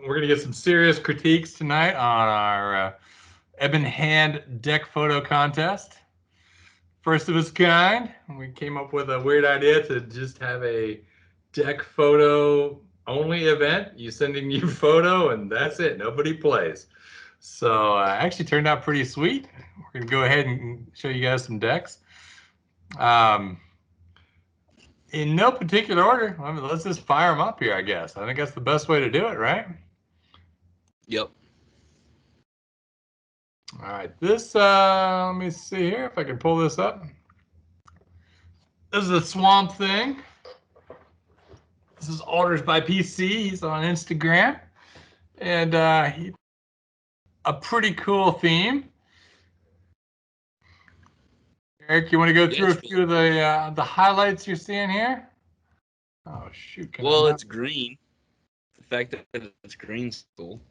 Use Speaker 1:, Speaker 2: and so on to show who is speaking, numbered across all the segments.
Speaker 1: we're gonna get some serious critiques tonight on our Ebon hand deck photo contest. First of its kind. We came up with a weird idea to just have a deck photo only event. You send in your photo and that's it. Nobody plays. So actually turned out pretty sweet. We're gonna go ahead and show you guys some decks. In no particular order. I mean, let's just fire them up here, I guess. I think that's the best way to do it, right?
Speaker 2: Yep.
Speaker 1: All right, this, let me see here if I can pull this up. This is a Swamp Thing. This is Orders by PC. He's on Instagram. And a pretty cool theme. Eric, you want to go through a few of the highlights you're seeing here? Oh, shoot.
Speaker 2: Well, it's green. The fact that it's green's cool.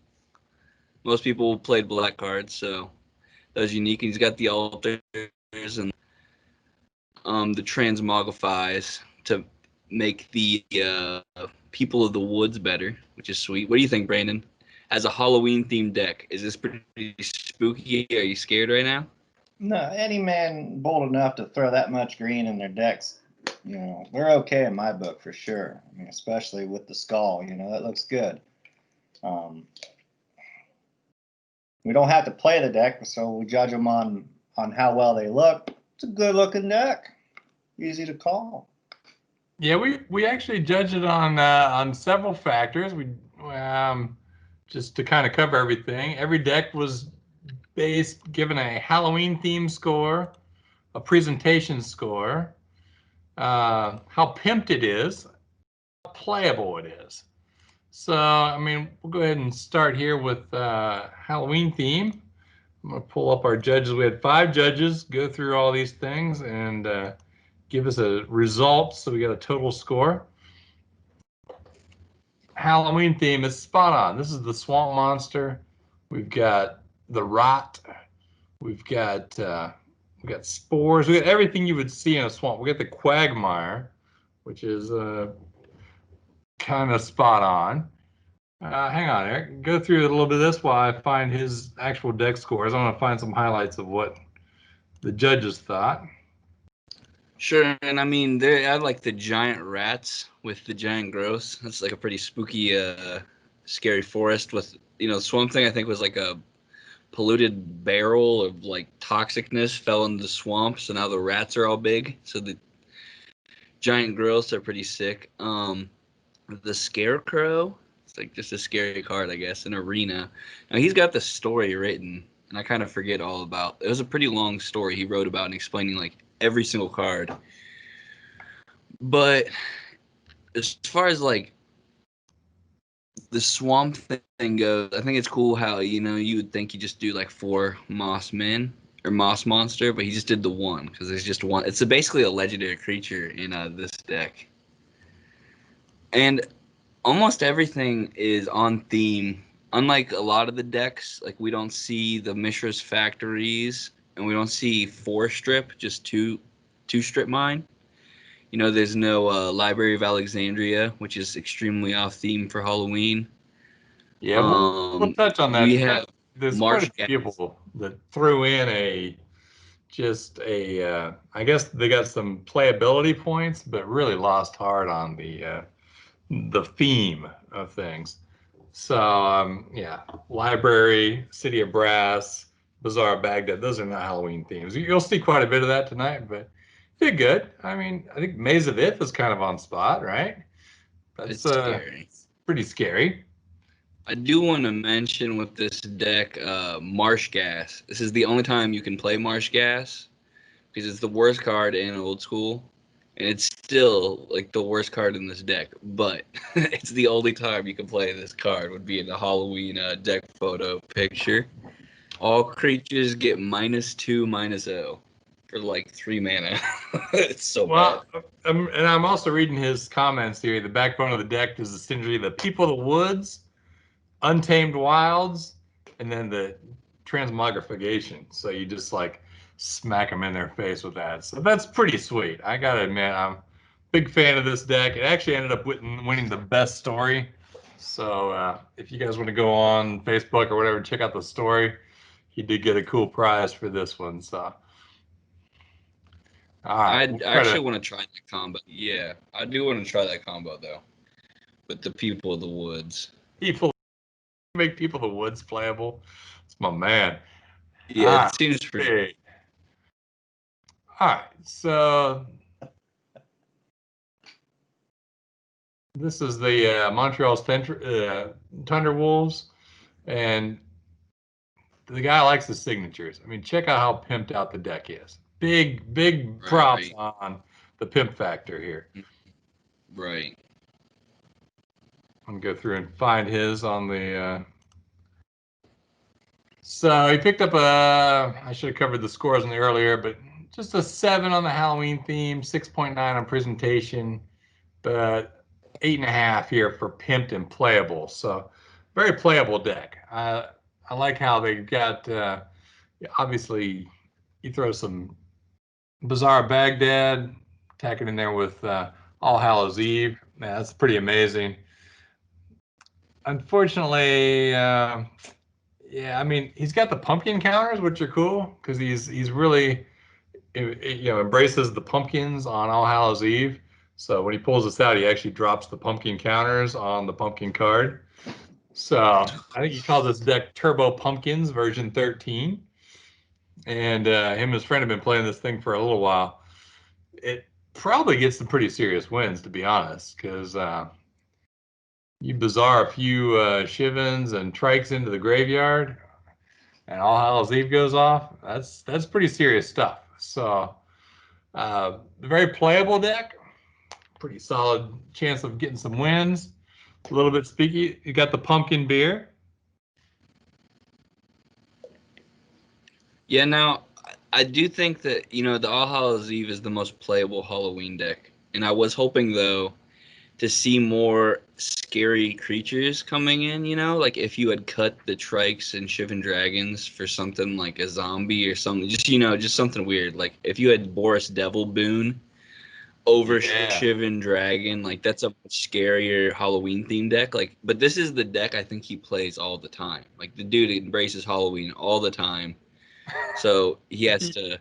Speaker 2: Most people played black cards, so that was unique. And he's got the altars and the transmogrifies to make the people of the woods better, which is sweet. What do you think, Brandon? As a Halloween-themed deck, is this pretty spooky? Are you scared right now?
Speaker 3: No, any man bold enough to throw that much green in their decks, you know, they're okay in my book for sure. I mean, especially with the skull, you know, that looks good. We don't have to play the deck, so we judge them on how well they look. It's a good-looking deck, easy to call.
Speaker 1: Yeah, we actually judged it on several factors. We just to kind of cover everything. Every deck was given a Halloween theme score, a presentation score, how pimped it is, how playable it is. So, I mean, we'll go ahead and start here with Halloween theme. I'm going to pull up our judges. We had 5 judges go through all these things and give us a result. So we got a total score. Halloween theme is spot on. This is the Swamp Monster. We've got the Rot. We've got spores. We got everything you would see in a swamp. We got the Quagmire, which is kind of spot on. Hang on, Eric. Go through a little bit of this while I find his actual deck scores. I want to find some highlights of what the judges thought.
Speaker 2: Sure, and I mean, I like the giant rats with the giant growths. That's like a pretty spooky, scary forest with, you know, Swamp Thing I think was like a polluted barrel of like toxicness fell into the swamp, so now the rats are all big. So the giant growths are pretty sick. The Scarecrow, it's like just a scary card, I guess, an arena. Now he's got the story written, and I kind of forget all about. It was a pretty long story he wrote about and explaining like every single card. But as far as like the Swamp Thing goes, I think it's cool how, you know, you would think you just do like 4 Moss Men or Moss Monster, but he just did the 1 because there's just 1. It's basically a legendary creature in this deck. And almost everything is on theme. Unlike a lot of the decks, like we don't see the Mishra's Factories and we don't see 4 strip, just 2 strip mine. You know, there's no Library of Alexandria, which is extremely off theme for Halloween.
Speaker 1: Yeah, we'll touch on that.
Speaker 2: We have
Speaker 1: there's quite a few people that threw in I guess they got some playability points, but really lost hard on the theme of things. So, yeah, Library, City of Brass, Bazaar of Baghdad, those are not Halloween themes. You'll see quite a bit of that tonight, but did good. I mean, I think Maze of Ith is kind of on spot, right?
Speaker 2: That's scary.
Speaker 1: Pretty scary.
Speaker 2: I do want to mention with this deck, Marsh Gas. This is the only time you can play Marsh Gas because it's the worst card in Old School, and it's still like the worst card in this deck. But it's the only time you can play this card would be in the Halloween deck photo picture. All creatures get -2/-0 for like 3 mana. It's so bad.
Speaker 1: And I'm also reading his comments here. The backbone of the deck is essentially the People of the Woods, Untamed Wilds, and then the Transmogrification. So you just like smack them in their face with that. So that's pretty sweet. I gotta admit, I'm a big fan of this deck. It actually ended up winning the best story So if you guys want to go on Facebook or whatever, check out the story. He did get a cool prize for this one. So, all right,
Speaker 2: I actually want to try that combo. Yeah, I do want to try that combo though, with the people of the woods.
Speaker 1: people make people of the woods playable. It's my man.
Speaker 2: Yeah, it seems pretty.
Speaker 1: Hey. All right, so this is the Montreal's Thunderwolves, and the guy likes the signatures. I mean, check out how pimped out the deck is. Big props on the pimp factor here.
Speaker 2: Right.
Speaker 1: I'm gonna go through and find his on the. So he picked up I should have covered the scores in the earlier, but just a 7 on the Halloween theme, 6.9 on presentation, but 8.5 here for pimped and playable. So very playable deck. I like how they got. Obviously, you throw some Bizarre Baghdad, tack it in there with All Hallows Eve. Man, that's pretty amazing. Unfortunately, yeah, I mean, he's got the pumpkin counters, which are cool because he's really embraces the pumpkins on All Hallows Eve. So when he pulls this out, he actually drops the pumpkin counters on the pumpkin card. So I think he calls this deck Turbo Pumpkins version 13. And him and his friend have been playing this thing for a little while. It probably gets some pretty serious wins, to be honest, because you bizarre a few Shivens and Trikes into the graveyard, and All Hallows Eve goes off. That's pretty serious stuff. So, very playable deck. Pretty solid chance of getting some wins. A little bit speaky. You got the pumpkin beer.
Speaker 2: Yeah, now I do think that the All Hallows Eve is the most playable Halloween deck, and I was hoping though to see more scary creatures coming in. Like if you had cut the Trikes and Shivan Dragons for something like a zombie or something, just something weird. Like if you had Boris Devil Boon over Shivan Dragon, like that's a much scarier Halloween themed deck. Like, but this is the deck I think he plays all the time. Like the dude embraces Halloween all the time. So he has to.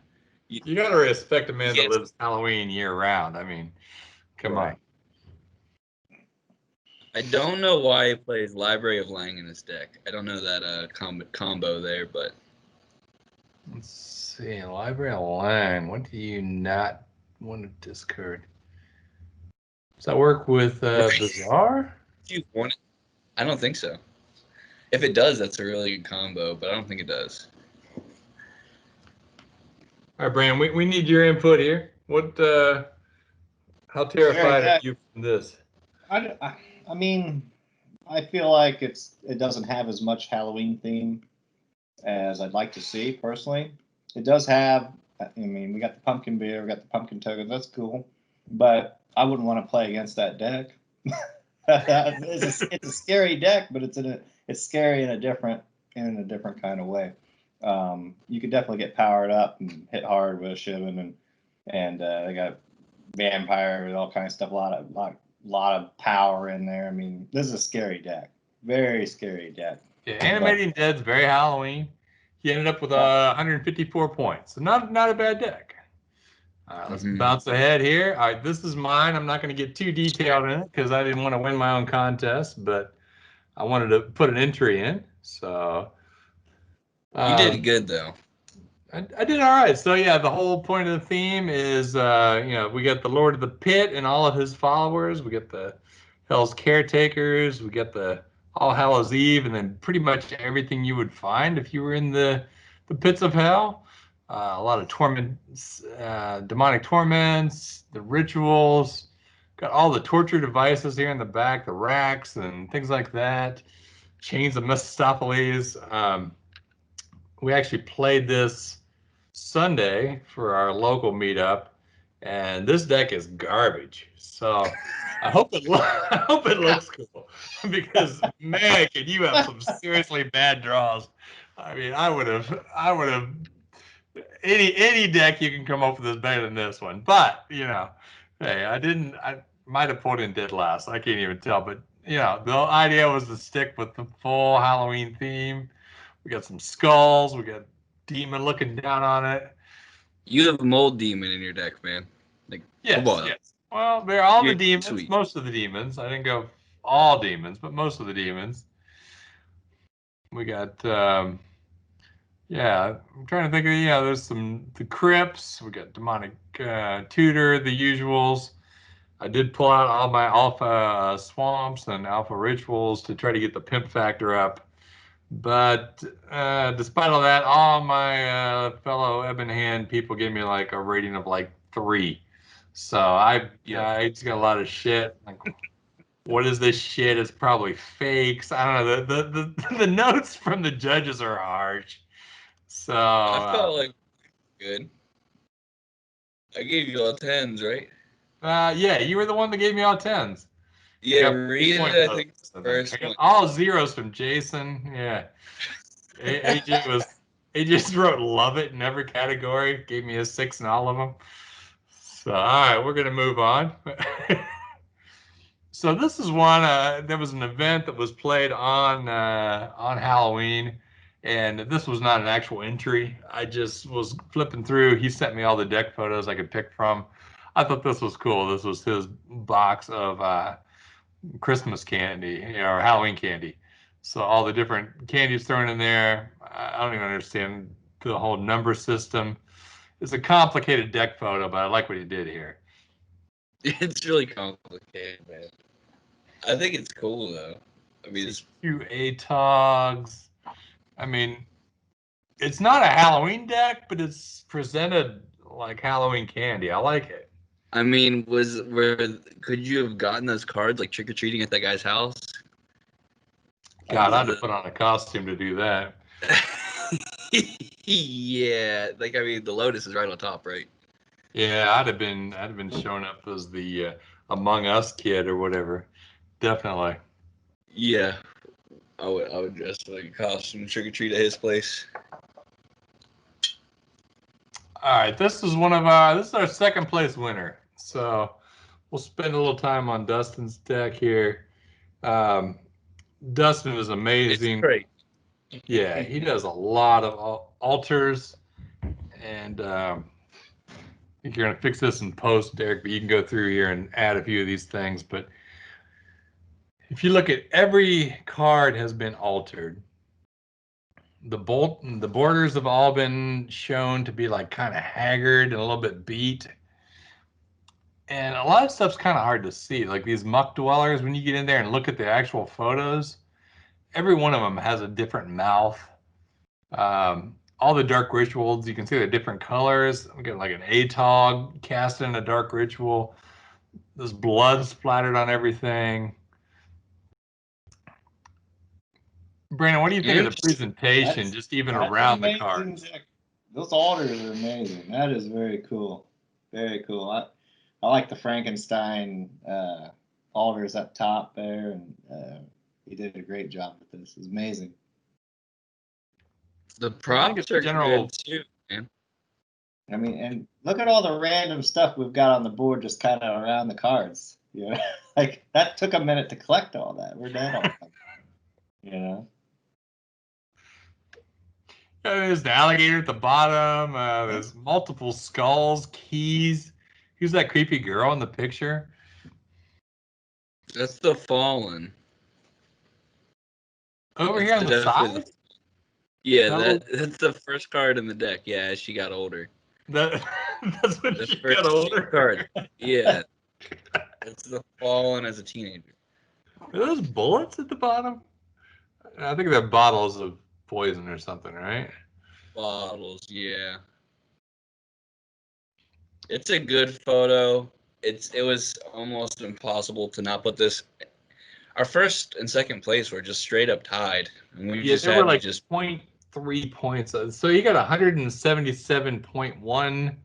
Speaker 1: You got to respect a man that lives Halloween year round. I mean, come on.
Speaker 2: I don't know why he plays Library of Lang in his deck. I don't know that combo there, but.
Speaker 1: Let's see. Library of Lang. What do you not want to discard? Does that work with Bizarre?
Speaker 2: You want it? I don't think so. If it does, that's a really good combo, but I don't think it does.
Speaker 1: All right, Brandon, we need your input here. What? How terrified are you from this?
Speaker 3: I mean, I feel like it doesn't have as much Halloween theme as I'd like to see personally. It does have. I mean, we got the pumpkin beer, we got the pumpkin tokens. That's cool, but I wouldn't want to play against that deck. It's a scary deck, but it's scary in a different kind of way. You could definitely get powered up and hit hard with Shivan, and they got vampire with all kinds of stuff. A lot of power in there. I mean, this is a scary deck, very scary deck.
Speaker 1: Yeah, Animating Dead's very Halloween. He ended up with 154 points, so not a bad deck. Let's bounce ahead here. All right, this is mine. I'm not going to get too detailed in it because I didn't want to win my own contest, but I wanted to put an entry in. So
Speaker 2: you did good though.
Speaker 1: I did all right. So yeah, the whole point of the theme is, we got the Lord of the Pit and all of his followers. We got the Hell's Caretakers. We got the All Hallows Eve, and then pretty much everything you would find if you were in the pits of hell. A lot of torments, demonic torments, the rituals. Got all the torture devices here in the back, the racks and things like that. Chains of Mephistopheles. We actually played this Sunday for our local meetup, and this deck is garbage. So I hope it looks cool because man, can you have some seriously bad draws? I mean, I would have any deck you can come up with is better than this one. But hey, I might have pulled in dead last. I can't even tell, but the idea was to stick with the full Halloween theme. We got some skulls. We got demon looking down on it.
Speaker 2: You have a mold demon in your deck, man. Like,
Speaker 1: Yes,
Speaker 2: come on.
Speaker 1: yes. Well, they're all the
Speaker 2: You're
Speaker 1: demons.
Speaker 2: sweet.
Speaker 1: Most of the demons. I didn't go all demons, but most of the demons. We got, yeah, I'm trying to think of, there's the crypts. We got demonic tutor, the usuals. I did pull out all my alpha swamps and alpha rituals to try to get the pimp factor up. But despite all that, all my fellow Ebon Hand people gave me like a rating of like 3. So I just got a lot of shit. Like, what is this shit? It's probably fakes. I don't know. The notes from the judges are harsh. So
Speaker 2: I felt like good. I gave you all 10s, right?
Speaker 1: yeah, you were the one that gave me all 10s.
Speaker 2: Yeah,
Speaker 1: I got
Speaker 2: Rita,
Speaker 1: points
Speaker 2: I
Speaker 1: out of
Speaker 2: think
Speaker 1: this,
Speaker 2: the
Speaker 1: I
Speaker 2: first
Speaker 1: got
Speaker 2: one.
Speaker 1: all 0s from Jason. Yeah. AJ just wrote love it in every category, gave me a 6 in all of them. So all right, we're gonna move on. So this is one. There was an event that was played on Halloween, and this was not an actual entry. I just was flipping through. He sent me all the deck photos I could pick from. I thought this was cool. This was his box of Christmas candy, or Halloween candy. So all the different candies thrown in there. I don't even understand the whole number system. It's a complicated deck photo, but I like what he did here.
Speaker 2: It's really complicated, man. I think it's cool, though. I mean, it's
Speaker 1: Few ATOGs. I mean, it's not a Halloween deck, but it's presented like Halloween candy. I like it.
Speaker 2: I mean, could you have gotten those cards like trick or treating at that guy's house?
Speaker 1: God, I had to put on a costume to do that.
Speaker 2: Yeah, like I mean, the Lotus is right on top, right?
Speaker 1: Yeah, I'd have been showing up as the Among Us kid or whatever. Definitely.
Speaker 2: Yeah, I would dress like a costume trick or treat at his place.
Speaker 1: All right, this is our second place winner. So we'll spend a little time on Dustin's deck here. Dustin is
Speaker 2: It's
Speaker 1: amazing.
Speaker 2: great.
Speaker 1: Yeah, he does a lot of altars, and you're gonna fix this in post, Derek, but you can go through here and add a few of these things. But if you look at every card has been altered. The borders have all been shown to be like kind of haggard and a little bit beat. And a lot of stuff's kind of hard to see. Like these muck dwellers, when you get in there and look at the actual photos, every one of them has a different mouth. All the dark rituals, you can see they're different colors. We got like an ATOG cast in a dark ritual. There's blood splattered on everything. Brandon, what do you think of the presentation, just even around the cards?
Speaker 3: Those altars are amazing. That is very cool. Very cool. I like the Frankenstein altars up top there, and he did a great job with this. It's amazing.
Speaker 2: The props are good too, man.
Speaker 3: I mean, and look at all the random stuff we've got on the board just kind of around the cards. You know, like that took a minute to collect all that. We're dead on that. You know.
Speaker 1: There's the alligator at the bottom. There's multiple skulls, keys. Who's that creepy girl in the picture?
Speaker 2: That's the Fallen.
Speaker 1: Over here on the side?
Speaker 2: That's the first card in the deck. Yeah, as she got older.
Speaker 1: That's when she got older.
Speaker 2: Card. Yeah. That's the Fallen as a teenager.
Speaker 1: Are those bullets at the bottom? I think they're bottles of poison or something, right?
Speaker 2: Bottles, yeah. It's a good photo. It was almost impossible to not put this. Our first and second place were just straight up tied. And we just
Speaker 1: they were like
Speaker 2: just
Speaker 1: 0.3 points. So you got 177.1.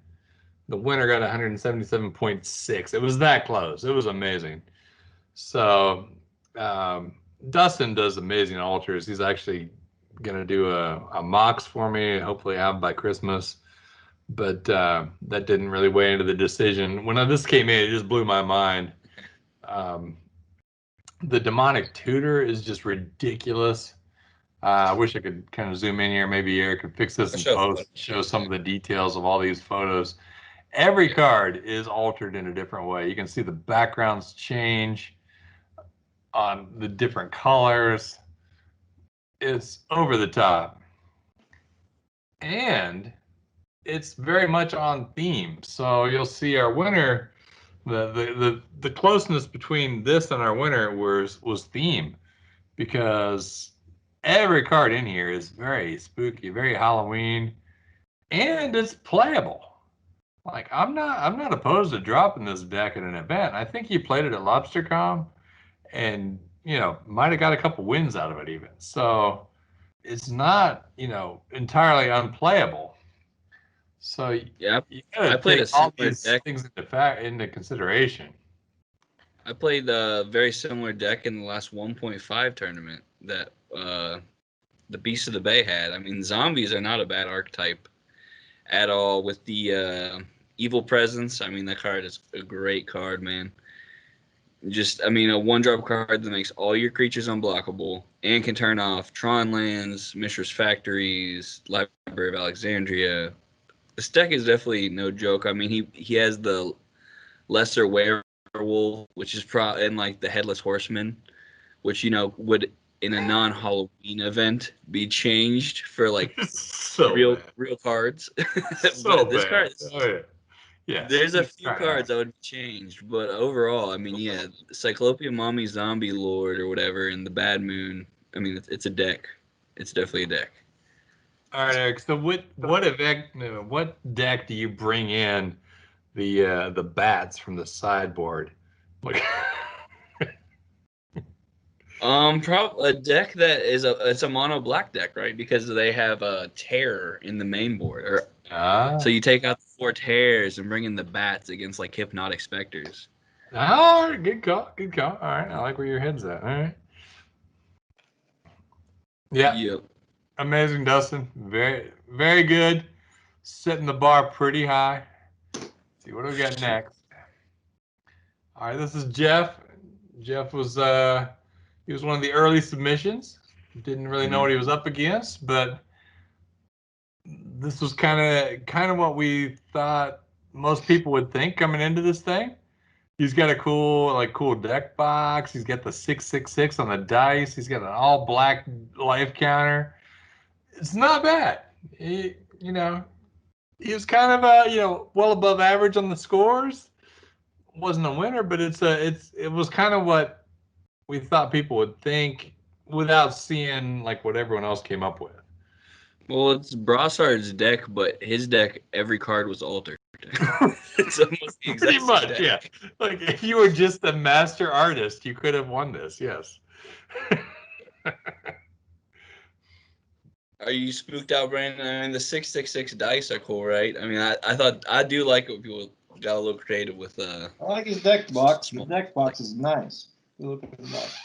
Speaker 1: The winner got 177.6. It was that close. It was amazing. So Dustin does amazing altars. He's actually going to do a Mox for me. Hopefully have by Christmas. But that didn't really weigh into the decision. When this came in, it just blew my mind. The demonic tutor is just ridiculous. I wish I could kind of zoom in here. Maybe Eric could fix this and post, show some of the details of all these photos. Every card is altered in a different way. You can see the backgrounds change on the different colors. It's over the top. And it's very much on theme. So you'll see our winner, the closeness between this and our winner was theme, because every card in here is very spooky, very Halloween, and it's playable. Like I'm not opposed to dropping this deck at an event. I think he played it at LobsterCon, and might have got a couple wins out of it even. So it's not entirely unplayable. So
Speaker 2: Yeah,
Speaker 1: you
Speaker 2: I
Speaker 1: gotta
Speaker 2: played a
Speaker 1: take all
Speaker 2: similar
Speaker 1: these
Speaker 2: deck.
Speaker 1: things into consideration.
Speaker 2: I played a very similar deck in the last 1.5 tournament that the Beast of the Bay had. I mean, zombies are not a bad archetype at all. With the Evil Presence, I mean, that card is a great card, man. Just, I mean, a one-drop card that makes all your creatures unblockable and can turn off Tron lands, Mishra's Factories, Library of Alexandria. This deck is definitely no joke. I mean, he has the Lesser Werewolf, which is and like the Headless Horseman, which would in a non-Halloween event be changed for like
Speaker 1: So
Speaker 2: real
Speaker 1: bad.
Speaker 2: cards.
Speaker 1: So
Speaker 2: But this
Speaker 1: bad.
Speaker 2: card,
Speaker 1: Oh, yeah. Yes.
Speaker 2: there's a
Speaker 1: It's
Speaker 2: few
Speaker 1: kinda
Speaker 2: cards that would be changed, but overall, I mean, yeah, Cyclopean Mommy, Zombie Lord, or whatever, and the Bad Moon. I mean, it's a deck. It's definitely a deck.
Speaker 1: All right, Eric. So what deck do you bring in the bats from the sideboard? Like,
Speaker 2: Probably a deck that is it's a mono black deck, right? Because they have a terror in the main board, so you take out the 4 terrors and bring in the bats against like hypnotic specters.
Speaker 1: oh, good call. Good call. All right, I like where your head's at. All right. Yeah,
Speaker 2: Yep.
Speaker 1: amazing, Dustin. Very, very good. Setting the bar pretty high. Let's see what do we got next. All right, this is Jeff. Jeff was he was one of the early submissions. Didn't really know what he was up against, but this was kind of what we thought most people would think coming into this thing. He's got a cool deck box. He's got the 666 on the dice. He's got an all black life counter. It's not bad. He was kind of well above average on the scores. Wasn't a winner, but it was kind of what we thought people would think without seeing like what everyone else came up with.
Speaker 2: Well, it's Brassard's deck, but his deck, every card was altered. It's almost the exact
Speaker 1: Pretty
Speaker 2: same
Speaker 1: much,
Speaker 2: deck.
Speaker 1: yeah. Like if you were just a master artist, you could have won this. Yes.
Speaker 2: Are you spooked out, Brandon? I mean, the 666 dice are cool, right? I mean, I thought I do like it when people got a little creative with
Speaker 3: I like his deck box. The
Speaker 2: small-
Speaker 3: deck box is nice. Good looking box.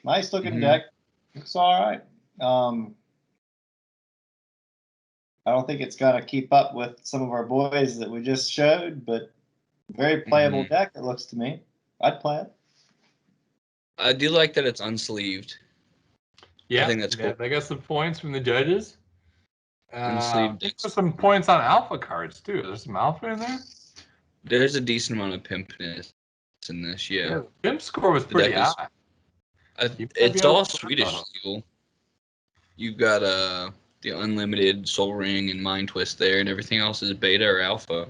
Speaker 3: Nice looking
Speaker 2: Mhm.
Speaker 3: deck. It's all right. I don't think it's gonna keep up with some of our boys that we just showed, but very playable deck. It looks to me. I'd play it.
Speaker 2: I do like that it's unsleeved.
Speaker 1: Yeah,
Speaker 2: I think that's cool.
Speaker 1: They got some points from the judges.
Speaker 2: Unsleeved
Speaker 1: There's
Speaker 2: decks.
Speaker 1: some points on alpha cards too. There's some alpha in there.
Speaker 2: There's a decent amount of pimpness in this, yeah.
Speaker 1: The pimp score was
Speaker 2: The
Speaker 1: pretty
Speaker 2: deck is-
Speaker 1: high.
Speaker 2: It's all Swedish steel. You've got the unlimited Soul Ring and Mind Twist there, and everything else is beta or alpha.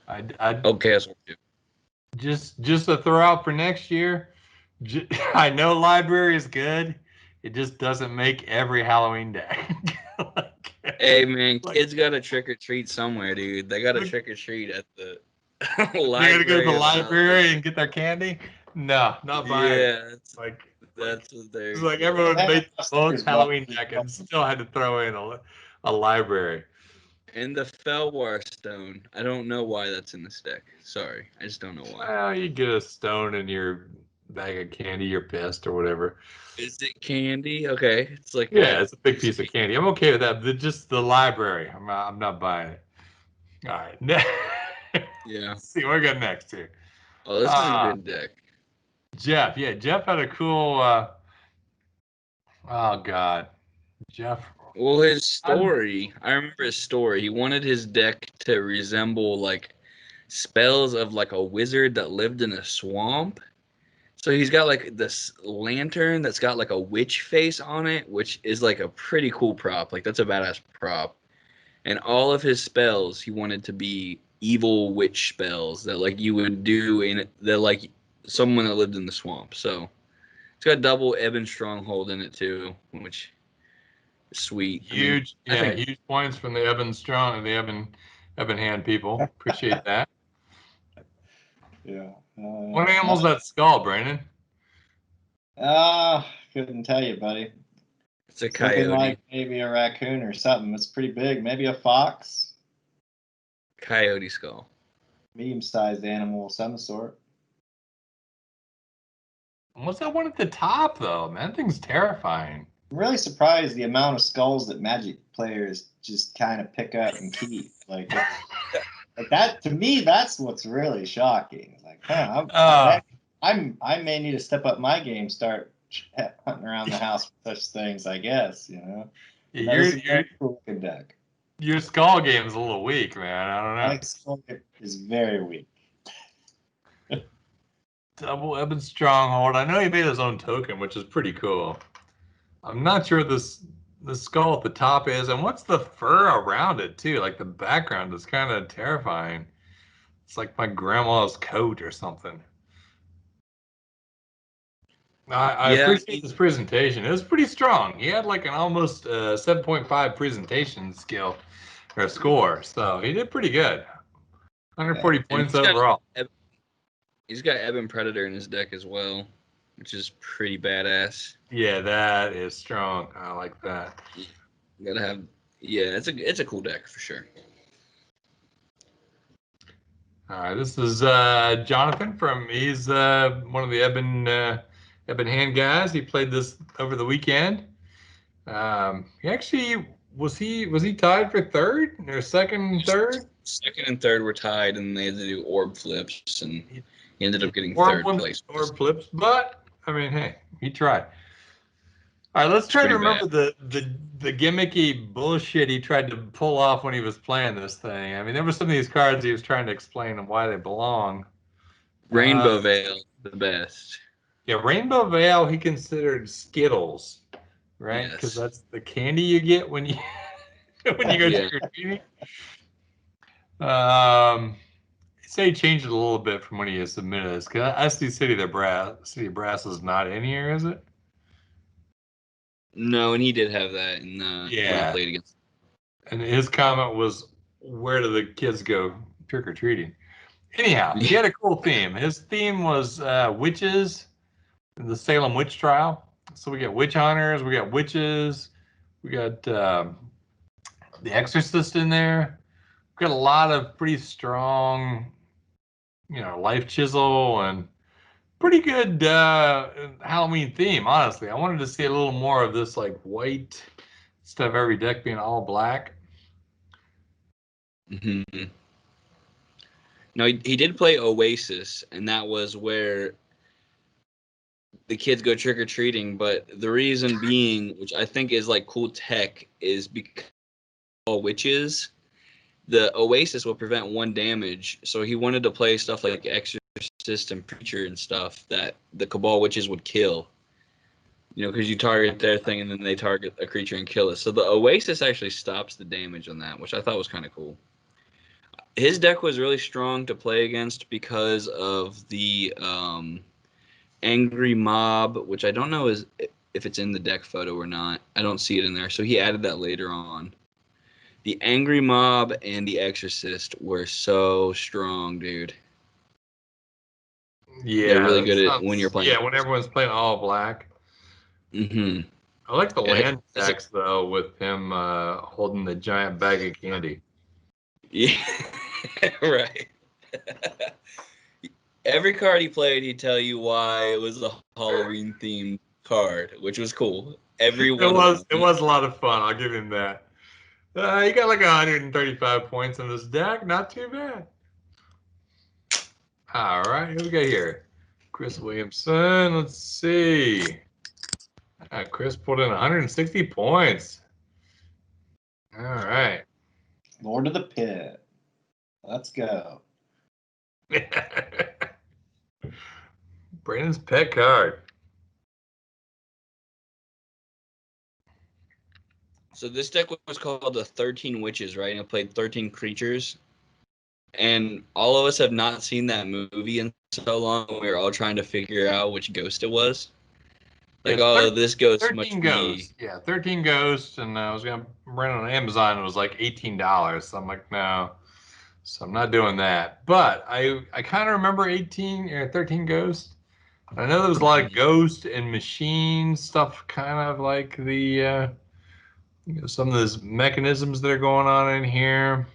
Speaker 2: Okay, that's what we do.
Speaker 1: Just a throw out for next year. I know library is good. It just doesn't make every Halloween deck.
Speaker 2: Hey man, kids got to trick or treat somewhere, dude. They got to trick or treat at the library.
Speaker 1: They're gonna go to the library and get their candy. No, not buying.
Speaker 2: Yeah,
Speaker 1: It's like
Speaker 2: that's what they're.
Speaker 1: it's like everyone made the most Halloween deck and still had to throw in a library.
Speaker 2: And the Felwar Stone. I don't know why that's in this deck. Sorry, I just don't know why.
Speaker 1: Well, you get a stone in your bag of candy, you're pissed or whatever.
Speaker 2: Is it candy? Okay, it's like
Speaker 1: it's a big piece of candy. I'm okay with that, but just the library, I'm not buying it. All right,
Speaker 2: yeah.
Speaker 1: Let's see what we got next here.
Speaker 2: Oh, this is a good deck.
Speaker 1: Jeff. Yeah, Jeff had a cool. Oh God, Jeff.
Speaker 2: Well, his story, I remember his story. He wanted his deck to resemble like spells of like a wizard that lived in a swamp. So he's got like this lantern that's got like a witch face on it, which is like a pretty cool prop. Like that's a badass prop. And all of his spells he wanted to be evil witch spells that like you would do in that like someone that lived in the swamp. So it's got double Ebon Stronghold in it too, which is sweet.
Speaker 1: Huge,
Speaker 2: I think
Speaker 1: huge points from the Ebon Strong and the Ebon Hand people. Appreciate that.
Speaker 3: Yeah.
Speaker 1: What animal's that skull, Brandon?
Speaker 3: Couldn't tell you, buddy.
Speaker 2: it's a
Speaker 3: It's looking
Speaker 2: coyote.
Speaker 3: like maybe a raccoon or something. It's pretty big. Maybe a fox.
Speaker 2: Coyote skull.
Speaker 3: Medium-sized animal of some sort.
Speaker 1: What's that one at the top though? Man, that thing's terrifying.
Speaker 3: I'm really surprised the amount of skulls that Magic players just kind of pick up and keep. Like that to me, that's what's really shocking. Like, I may need to step up my game, start hunting around the house for such things. I guess
Speaker 1: Your
Speaker 3: cool looking deck.
Speaker 1: your skull game is a little weak, man. I don't know.
Speaker 3: My skull is very weak.
Speaker 1: Double Ebon Stronghold. I know he made his own token, which is pretty cool. I'm not sure the skull at the top is, and what's the fur around it too? Like the background is kind of terrifying. It's like my grandma's coat or something. I appreciate this presentation. It was pretty strong. He had like an almost 7.5 presentation skill or score, so he did pretty good. 140 points overall.
Speaker 2: He's got Ebon Predator in his deck as well, which is pretty badass.
Speaker 1: Yeah, that is strong. I like that.
Speaker 2: You gotta have, yeah, it's a cool deck for sure.
Speaker 1: All right, this is Jonathan he's one of the Ebon Hand guys. He played this over the weekend. He actually was he tied for third or second, third?
Speaker 2: Second and third were tied, and they had to do orb flips, and he ended up getting third place.
Speaker 1: Orb flips, but I mean, hey, he tried. All right, let's try to remember the gimmicky bullshit he tried to pull off when he was playing this thing. I mean, there were some of these cards he was trying to explain and why they belong.
Speaker 2: Rainbow Veil, the best.
Speaker 1: Yeah, Rainbow Veil he considered Skittles, right? Because that's the candy you get when you when you go trick or treating. Say he changed it a little bit from when he submitted this. Because SD City Brass is not in here, is it?
Speaker 2: No, and he did have that in when he played against.
Speaker 1: And his comment was, "Where do the kids go trick or treating?" Anyhow, he had a cool theme. His theme was witches, the Salem witch trial. So we got witch hunters, we got witches, we got the Exorcist in there. We got a lot of pretty strong, life chisel and pretty good Halloween theme. Honestly, I wanted to see a little more of this like white instead of every deck being all black.
Speaker 2: Mm-hmm. No, he did play Oasis, and that was where the kids go trick or treating. But the reason being, which I think is like cool tech, is because all witches, the Oasis will prevent 1 damage. So he wanted to play stuff like Exorcist and Preacher and stuff that the Cabal witches would kill. Because you target their thing and then they target a creature and kill it. So the Oasis actually stops the damage on that, which I thought was kind of cool. His deck was really strong to play against because of the Angry Mob, which I don't know if it's in the deck photo or not. I don't see it in there, so he added that later on. The Angry Mob and the Exorcist were so strong, dude.
Speaker 1: Yeah,
Speaker 2: they're really good at when you're playing.
Speaker 1: Yeah, when everyone's playing all black.
Speaker 2: Mm-hmm.
Speaker 1: I like the land decks though, with him holding the giant bag of candy.
Speaker 2: Yeah, right. Every card he played, he'd tell you why it was a Halloween themed card, which was cool. It was
Speaker 1: a lot of fun. I'll give him that. He got like 135 points in this deck. Not too bad. All right, who we got here? Chris Williamson. Let's see. Chris put in 160 points. All right.
Speaker 3: Lord of the Pit. Let's go.
Speaker 1: Brandon's pet card.
Speaker 2: So this deck was called the 13 Witches, right? And it played 13 creatures. And all of us have not seen that movie in so long. We were all trying to figure out which ghost it was. Like,
Speaker 1: Yeah,
Speaker 2: this ghost
Speaker 1: 13
Speaker 2: must
Speaker 1: ghosts.
Speaker 2: be.
Speaker 1: Yeah, 13 ghosts, and I was gonna rent it on Amazon. It was like $18. So I'm like, no. So I'm not doing that. But I kind of remember 18 or 13 ghosts. I know there was a lot of ghost and machine stuff, kind of like the some of those mechanisms that are going on in here.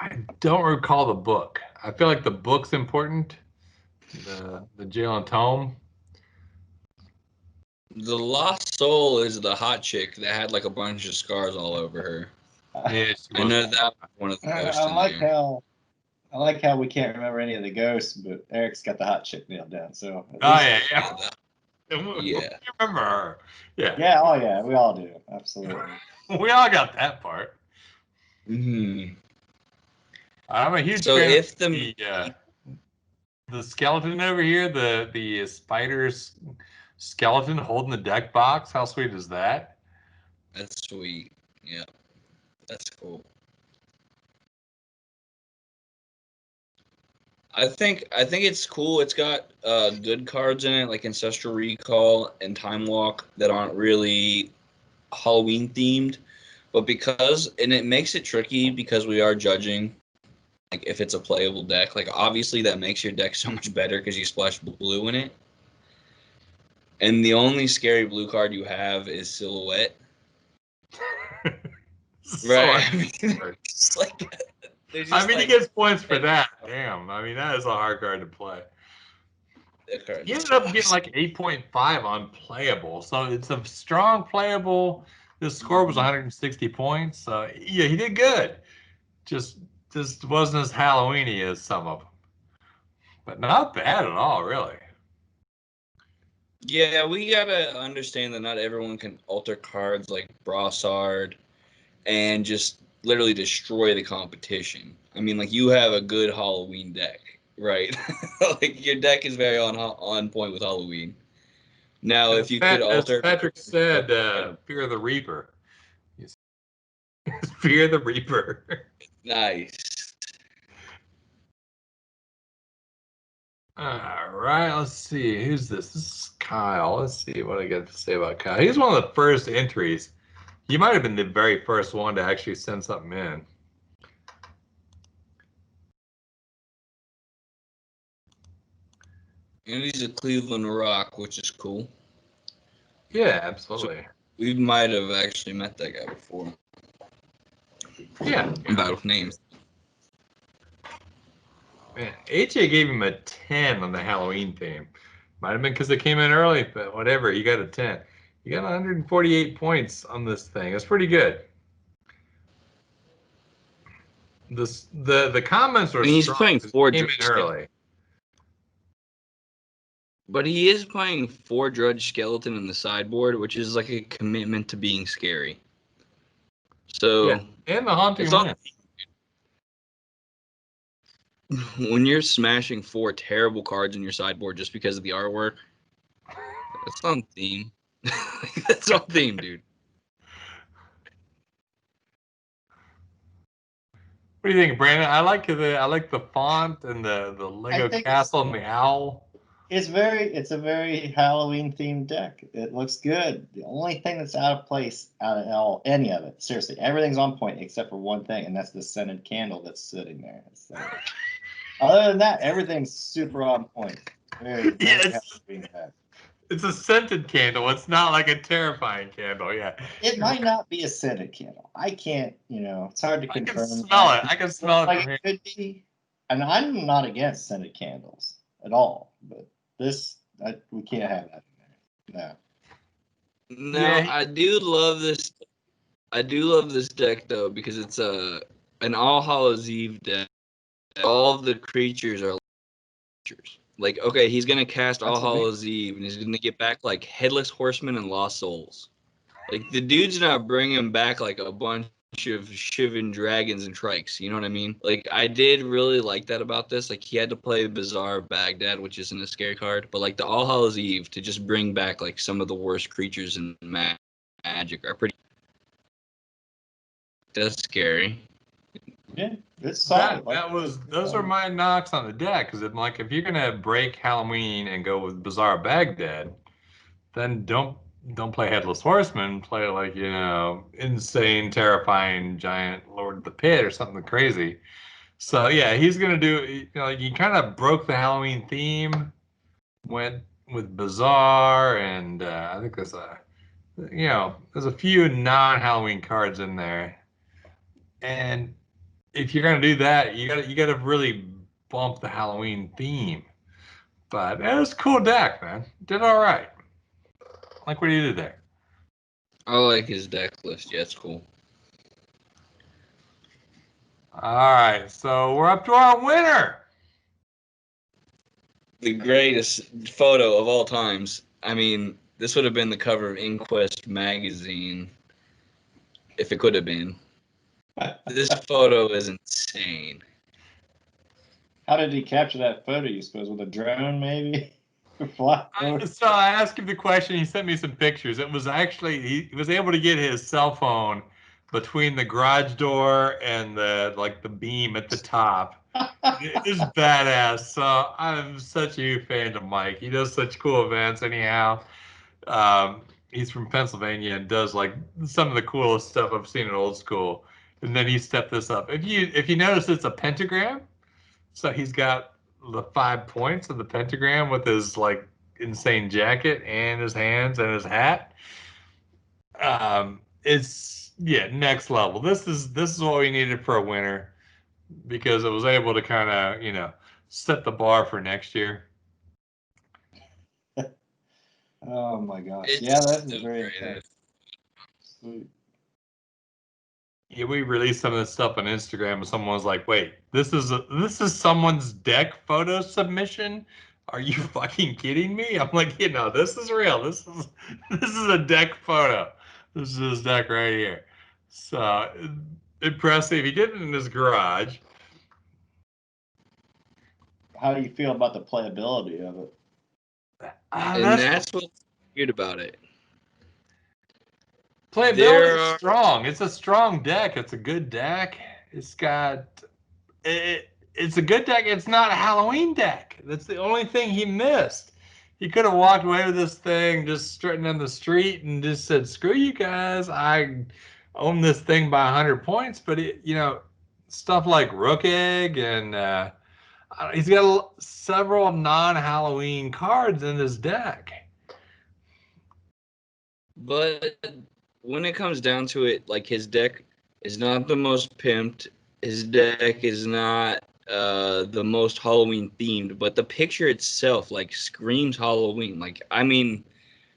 Speaker 1: I don't recall the book. I feel like the book's important. The Jail and Tome.
Speaker 2: The Lost Soul is the hot chick that had like a bunch of scars all over her.
Speaker 1: Yeah,
Speaker 2: I know that was one of the ghosts in there.
Speaker 3: I like how we can't remember any of the ghosts, but Eric's got the hot chick nailed down. So
Speaker 1: yeah.
Speaker 2: Yeah.
Speaker 1: You remember her? Yeah.
Speaker 3: Yeah. Oh yeah. We all do. Absolutely.
Speaker 1: We all got that part.
Speaker 2: Mm-hmm.
Speaker 1: I'm a huge
Speaker 2: So
Speaker 1: fan
Speaker 2: if
Speaker 1: of the skeleton over here, the spider's skeleton holding the deck box. How sweet is that?
Speaker 2: That's sweet. Yeah. That's cool. I think it's cool. It's got good cards in it, like Ancestral Recall and Time Walk, that aren't really Halloween themed, but and it makes it tricky because we are judging like if it's a playable deck. Like obviously that makes your deck so much better because you splash blue in it. And the only scary blue card you have is Silhouette. Right. I mean, it's like
Speaker 1: he gets points for that. Damn. I mean, that is a hard card to play. He ended up getting like 8.5 on playable. So it's a strong playable. His score was 160 points. So yeah, he did good. Just wasn't as Halloweeny as some of them. But not bad at all, really.
Speaker 2: Yeah, we gotta understand that not everyone can alter cards like Brossard and just literally destroy the competition. I mean, like you have a good Halloween deck, right? Like your deck is very on point with Halloween. Now, if you could alter,
Speaker 1: as Patrick said, fear the Reaper. Fear the Reaper.
Speaker 2: Nice.
Speaker 1: All right, let's see. Who's this? This is Kyle. Let's see what I got to say about Kyle. He's one of the first entries. He might have been the very first one to actually send something in.
Speaker 2: And he's a Cleveland Rock, which is cool.
Speaker 1: Yeah, absolutely.
Speaker 2: So we might have actually met that guy before.
Speaker 1: Yeah.
Speaker 2: About names.
Speaker 1: Man, AJ gave him a 10 on the Halloween theme. Might have been because it came in early, but whatever. He got a 10. He got 148 points on this thing. That's pretty good. The comments were
Speaker 2: He's
Speaker 1: strong.
Speaker 2: playing 4
Speaker 1: came in early.
Speaker 2: But he is playing 4 Drudge Skeleton in the sideboard, which is like a commitment to being scary. So
Speaker 1: yeah, and the Haunting Wind.
Speaker 2: When you're smashing 4 terrible cards in your sideboard just because of the artwork, that's on theme. That's on theme, dude.
Speaker 1: What do you think, Brandon? I like the font and the Lego castle and the owl.
Speaker 3: It's a very Halloween themed deck. It looks good. The only thing that's out of place out of any of it, seriously, everything's on point except for one thing, and that's the scented candle that's sitting there. Other than that, everything's super on point. Very Halloween deck.
Speaker 1: It's a scented candle. It's not like a terrifying candle. Yeah.
Speaker 3: It might not be a scented candle. I can't, it's hard to confirm.
Speaker 1: I can smell it. I can smell it
Speaker 3: like
Speaker 1: from
Speaker 3: it
Speaker 1: here.
Speaker 3: could be. And I'm not against scented candles at all, but we can't have that in there.
Speaker 2: No. Now, I do love this. I do love this deck though because it's an All Hallows Eve deck all of the creatures are creatures. Like, okay, he's gonna cast All
Speaker 3: That's a big-
Speaker 2: Hallows Eve, and he's gonna get back like Headless Horseman and Lost Souls. Like, the dude's not bringing back like a bunch of Shivan dragons and trikes. You know what I mean? Like, I did really like that about this. Like, he had to play Bizarre Baghdad, which isn't a scary card, but like the All Hallows Eve to just bring back like some of the worst creatures in Magic are pretty. That's scary.
Speaker 3: Yeah, it's solid.
Speaker 1: Those are my knocks on the deck, because I'm like, if you're gonna break Halloween and go with Bizarre Baghdad, then don't play Headless Horseman. Play like, insane, terrifying giant Lord of the Pit or something crazy. So yeah, he's gonna do. Like, he kind of broke the Halloween theme, went with Bizarre, and I think there's a few non-Halloween cards in there, and if you're gonna do that, you gotta really bump the Halloween theme. But it was a cool deck, man. Did all right. Like what you did there.
Speaker 2: I like his deck list. Yeah, it's cool.
Speaker 1: All right, so we're up to our winner.
Speaker 2: The greatest photo of all times. I mean, this would have been the cover of Inquest magazine if it could have been. This photo is insane.
Speaker 3: How did he capture that photo, you suppose? With a drone, maybe?
Speaker 1: So I asked him the question. He sent me some pictures. It was actually, he was able to get his cell phone between the garage door and the beam at the top. It is badass. So I'm such a huge fan of Mike. He does such cool events anyhow. He's from Pennsylvania and does like some of the coolest stuff I've seen in Old School. And then he stepped this up. If you notice, it's a pentagram. So he's got the 5 points of the pentagram with his like insane jacket and his hands and his hat. It's next level. This is what we needed for a winner, because it was able to kind of set the bar for next year.
Speaker 3: Oh my gosh!
Speaker 2: It's
Speaker 3: Yeah, that is
Speaker 2: so
Speaker 3: very
Speaker 2: great.
Speaker 3: intense. Sweet.
Speaker 1: Yeah, we released some of this stuff on Instagram, and someone was like, "Wait, this is someone's deck photo submission? Are you fucking kidding me?" I'm like, this is real. This is a deck photo. This is his deck right here. So impressive. He did it in his garage.
Speaker 3: How do you feel about the playability of it?
Speaker 2: And that's what's weird about it.
Speaker 1: Playability is strong. It's a strong deck. It's a good deck. It's got it's a good deck. It's not a Halloween deck. That's the only thing he missed. He could have walked away with this thing just strutting down the street and just said, "Screw you guys. I own this thing by 100 points." But stuff like Rook Egg and he's got several non-Halloween cards in his deck.
Speaker 2: But when it comes down to it, like, his deck is not the most pimped. His deck is not the most Halloween themed, but the picture itself like screams Halloween. Like, I mean,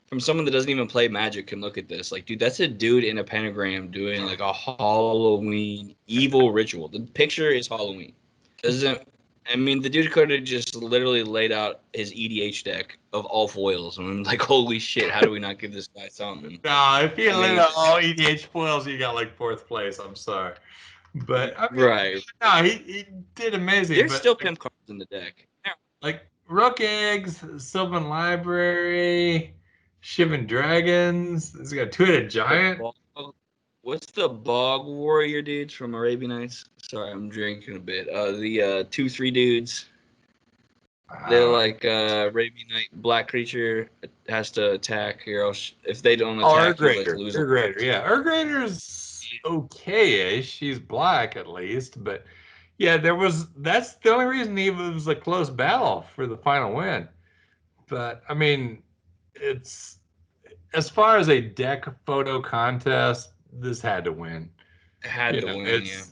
Speaker 2: from someone that doesn't even play Magic can look at this. Like, dude, that's a dude in a pentagram doing like a Halloween evil ritual. The picture is Halloween. I mean, the dude could have just literally laid out his EDH deck of all foils, and I'm like, holy shit, how do we not give this guy something?
Speaker 1: No, if he laid out all EDH foils, you got like 4th place. I'm sorry. But I mean,
Speaker 2: right.
Speaker 1: No, he did amazing.
Speaker 2: There's still pimp cards in the deck.
Speaker 1: Like Rook Eggs, Sylvan Library, Shivan Dragons. He's got Two-Headed Giant.
Speaker 2: What's the Bog Warrior dudes from Arabian Nights? Sorry, I'm drinking a bit. The 2/3 dudes. They're like Arabian Night black creature has to attack, or else if they don't attack, you like lose.
Speaker 1: Urgrader, yeah. Urgrader's okay-ish. She's black at least, but yeah, that's the only reason he was a close battle for the final win. But I mean, it's as far as a deck photo contest, this had to win.
Speaker 2: Had to win, yeah.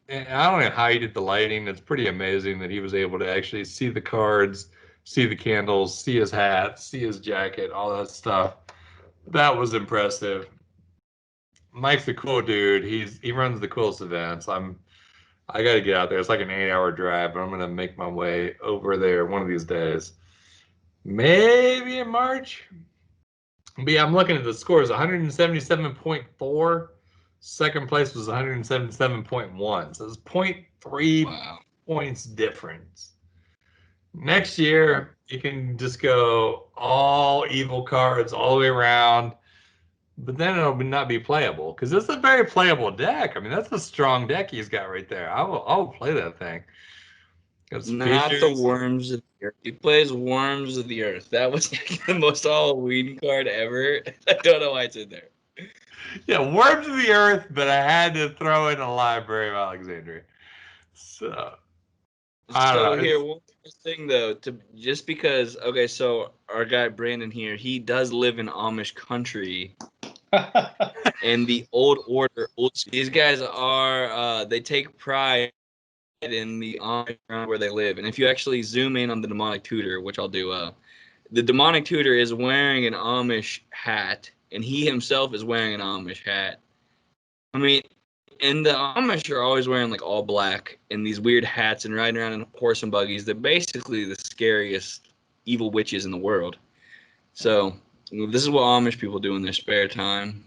Speaker 1: I don't know how he did the lighting. It's pretty amazing that he was able to actually see the cards, see the candles, see his hat, see his jacket, all that stuff. That was impressive. Mike's a cool dude. He runs the coolest events. I got to get out there. It's like an 8-hour drive, but I'm going to make my way over there one of these days. Maybe in March. But yeah, I'm looking at the scores 177.4. Second place was 177.1. So it's 0.3
Speaker 2: Wow.
Speaker 1: points difference. Next year, you can just go all evil cards all the way around, but then it'll not be playable because it's a very playable deck. I mean, that's a strong deck he's got right there. I will play that thing. It's
Speaker 2: Not the
Speaker 1: features.
Speaker 2: Worms of the Earth. He plays Worms of the Earth. That was like the most Halloween card ever. I don't know why it's in there.
Speaker 1: Yeah, Worms of the Earth, but I had to throw in a Library of Alexandria. So I don't
Speaker 2: So
Speaker 1: know.
Speaker 2: here, one more thing though, to just because so our guy Brandon here, he does live in Amish country, and the old order, these guys are they take pride in the Amish ground where they live. And if you actually zoom in on the demonic tutor, which I'll do, the demonic tutor is wearing an Amish hat, and he himself is wearing an Amish hat. I mean, and the Amish are always wearing like all black and these weird hats and riding around in horse and buggies. They're basically the scariest evil witches in the world. So this is what Amish people do in their spare time.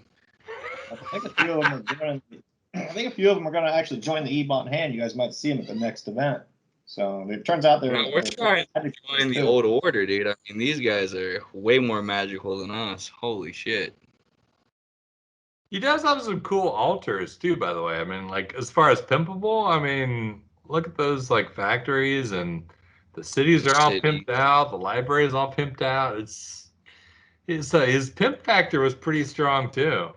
Speaker 3: I think a few of them are going. I think a few of them are going to actually join the Ebon hand. You guys might see them at the next event. So it turns out they're.
Speaker 2: We're trying to join the old order, dude. I mean, these guys are way more magical than us. Holy shit.
Speaker 1: He does have some cool altars too, by the way. I mean, like as far as pimpable, I mean, look at those like factories and the cities are all pimped out. The library is all pimped out. His pimp factor was pretty strong too.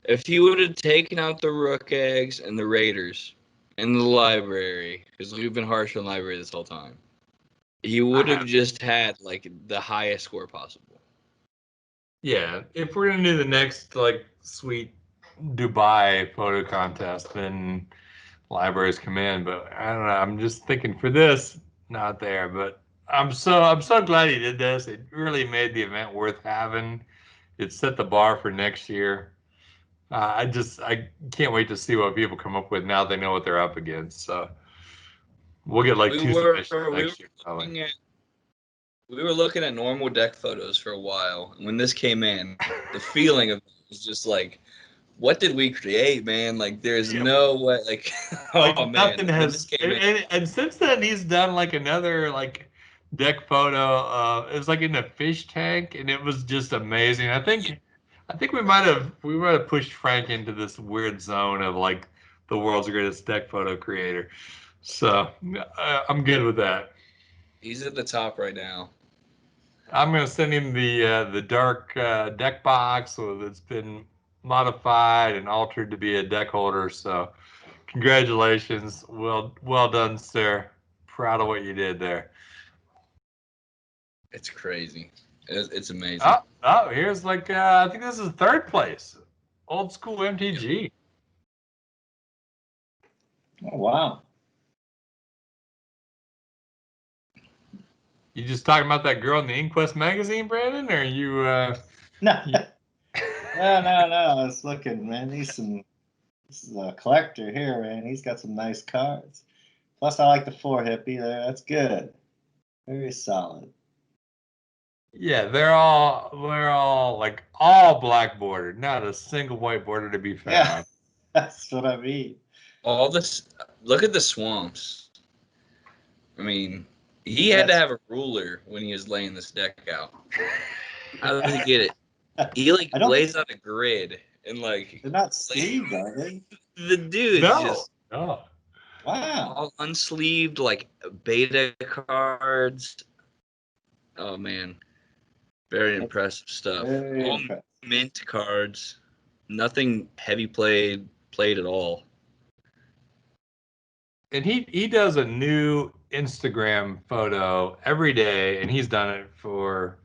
Speaker 2: If he would have taken out the rook eggs and the raiders in the library, because we've been harsh on the library this whole time, he would have just had like the highest score possible.
Speaker 1: Yeah, if we're gonna do the next like sweet Dubai photo contest, then libraries come in. But I don't know. I'm just thinking for this, not there. But I'm so glad he did this. It really made the event worth having. It set the bar for next year. I can't wait to see what people come up with now they know what they're up against. So we'll get like two submissions next year.
Speaker 2: We were looking at normal deck photos for a while. And when this came in, the feeling of it was just like, what did we create, man? Like, there's no way. Like,
Speaker 1: like
Speaker 2: oh man,
Speaker 1: nothing has. And since then, he's done like another like deck photo. It was like in a fish tank, and it was just amazing. I think we might have pushed Frank into this weird zone of like the world's greatest deck photo creator. So I'm good with that.
Speaker 2: he's at the top right now.
Speaker 1: I'm gonna send him the dark deck box that's been modified and altered to be a deck holder. So congratulations, well done, sir. Proud of what you did there.
Speaker 2: It's crazy. It's amazing.
Speaker 1: Here's like I think this is third place, old school MTG.
Speaker 3: Oh wow!
Speaker 1: You just talking about that girl in the Inquest magazine, Brandon, or you?
Speaker 3: No, no. I was looking, man. This is a collector here, man. He's got some nice cards. Plus, I like the 4 hippie there. That's good. Very solid.
Speaker 1: Yeah, they're all like all black bordered, not a single white border to be found.
Speaker 3: Yeah, that's what I mean.
Speaker 2: All this. Look at the swamps. I mean, he had to have a ruler when he was laying this deck out. How did he get it? He like lays out a grid and like.
Speaker 3: They're not sleeved, are they?
Speaker 2: The dude's just.
Speaker 1: No.
Speaker 3: Wow.
Speaker 2: All unsleeved, like beta cards. Oh man, very impressive stuff. All mint cards. Nothing heavy played at all.
Speaker 1: And he does a new Instagram photo every day, and he's done it for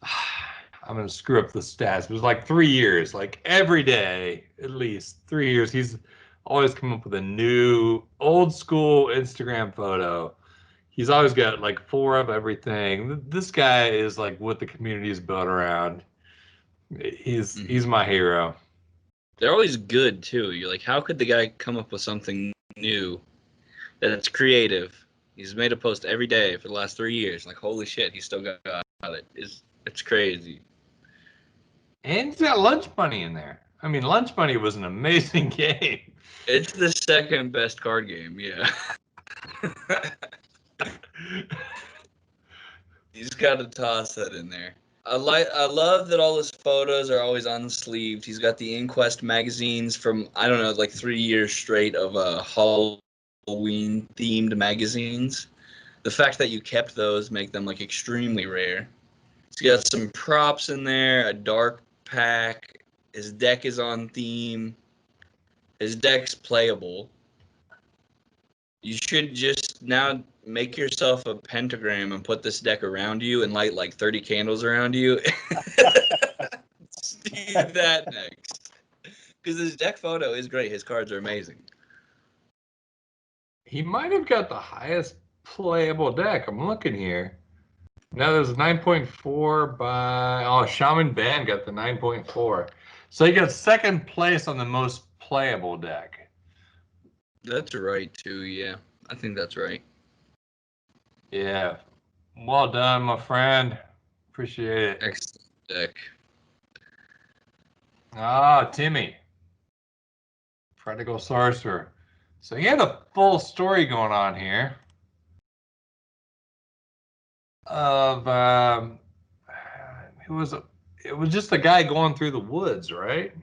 Speaker 1: I'm gonna screw up the stats. It was like 3 years, like every day, at least 3 years. He's always come up with a new old school Instagram photo. He's always got like 4 of everything. This guy is like what the community is built around. He's my hero.
Speaker 2: They're always good too. You're like, how could the guy come up with something new, that it's creative. He's made a post every day for the last 3 years. Like, holy shit, he still got it. It's crazy.
Speaker 1: And he's got Lunch Money in there. I mean, Lunch Money was an amazing game.
Speaker 2: It's the second best card game, yeah. He's got to toss that in there. I love that all his photos are always unsleeved. He's got the Inquest magazines from, I don't know, like 3 years straight of Halloween themed magazines. The fact that you kept those make them like extremely rare. He's got some props in there, a dark pack. His deck is on theme. His deck's playable. You should just now make yourself a pentagram and put this deck around you and light like 30 candles around you. Do that next. Because his deck photo is great. His cards are amazing.
Speaker 1: He might have got the highest playable deck. I'm looking here. No, there's a 9.4 by... Oh, Shaman Band got the 9.4. So he got second place on the most playable deck.
Speaker 2: That's right, too, yeah. I think that's right.
Speaker 1: Yeah. Well done, my friend. Appreciate it.
Speaker 2: Excellent deck.
Speaker 1: Ah, Timmy. Prodigal Sorcerer. So he had a full story going on here of it was just a guy going through the woods, right?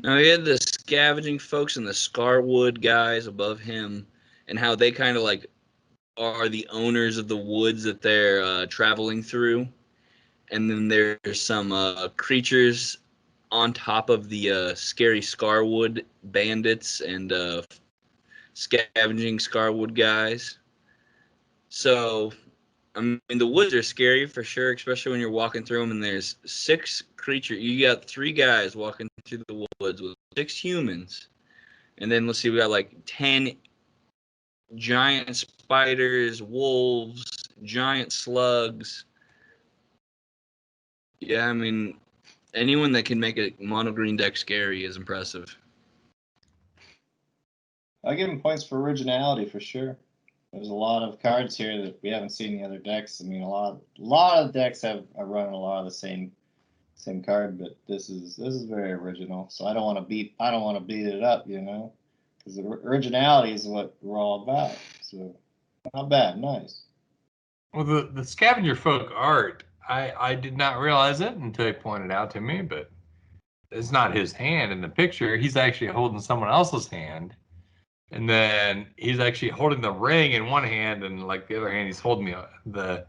Speaker 2: Now, he had the scavenging folks and the Scarwood guys above him, and how they kind of like are the owners of the woods that they're traveling through. And then there's some creatures on top of the scary Scarwood bandits and scavenging Scarwood guys. So, I mean, the woods are scary for sure, especially when you're walking through them and there's 6 creatures. You got 3 guys walking through the woods with 6 humans. And then let's see, we got like 10 giant spiders, wolves, giant slugs. Yeah, I mean, anyone that can make a mono green deck scary is impressive.
Speaker 3: I give him points for originality for sure. There's a lot of cards here that we haven't seen in the other decks. I mean, a lot of decks are running a lot of the same card, but this is very original. So I don't want to beat it up, you know, because originality is what we're all about. So not bad, nice.
Speaker 1: Well, the scavenger folk art, I did not realize it until he pointed out to me, but it's not his hand in the picture. He's actually holding someone else's hand. And then he's actually holding the ring in one hand, and like the other hand, he's holding the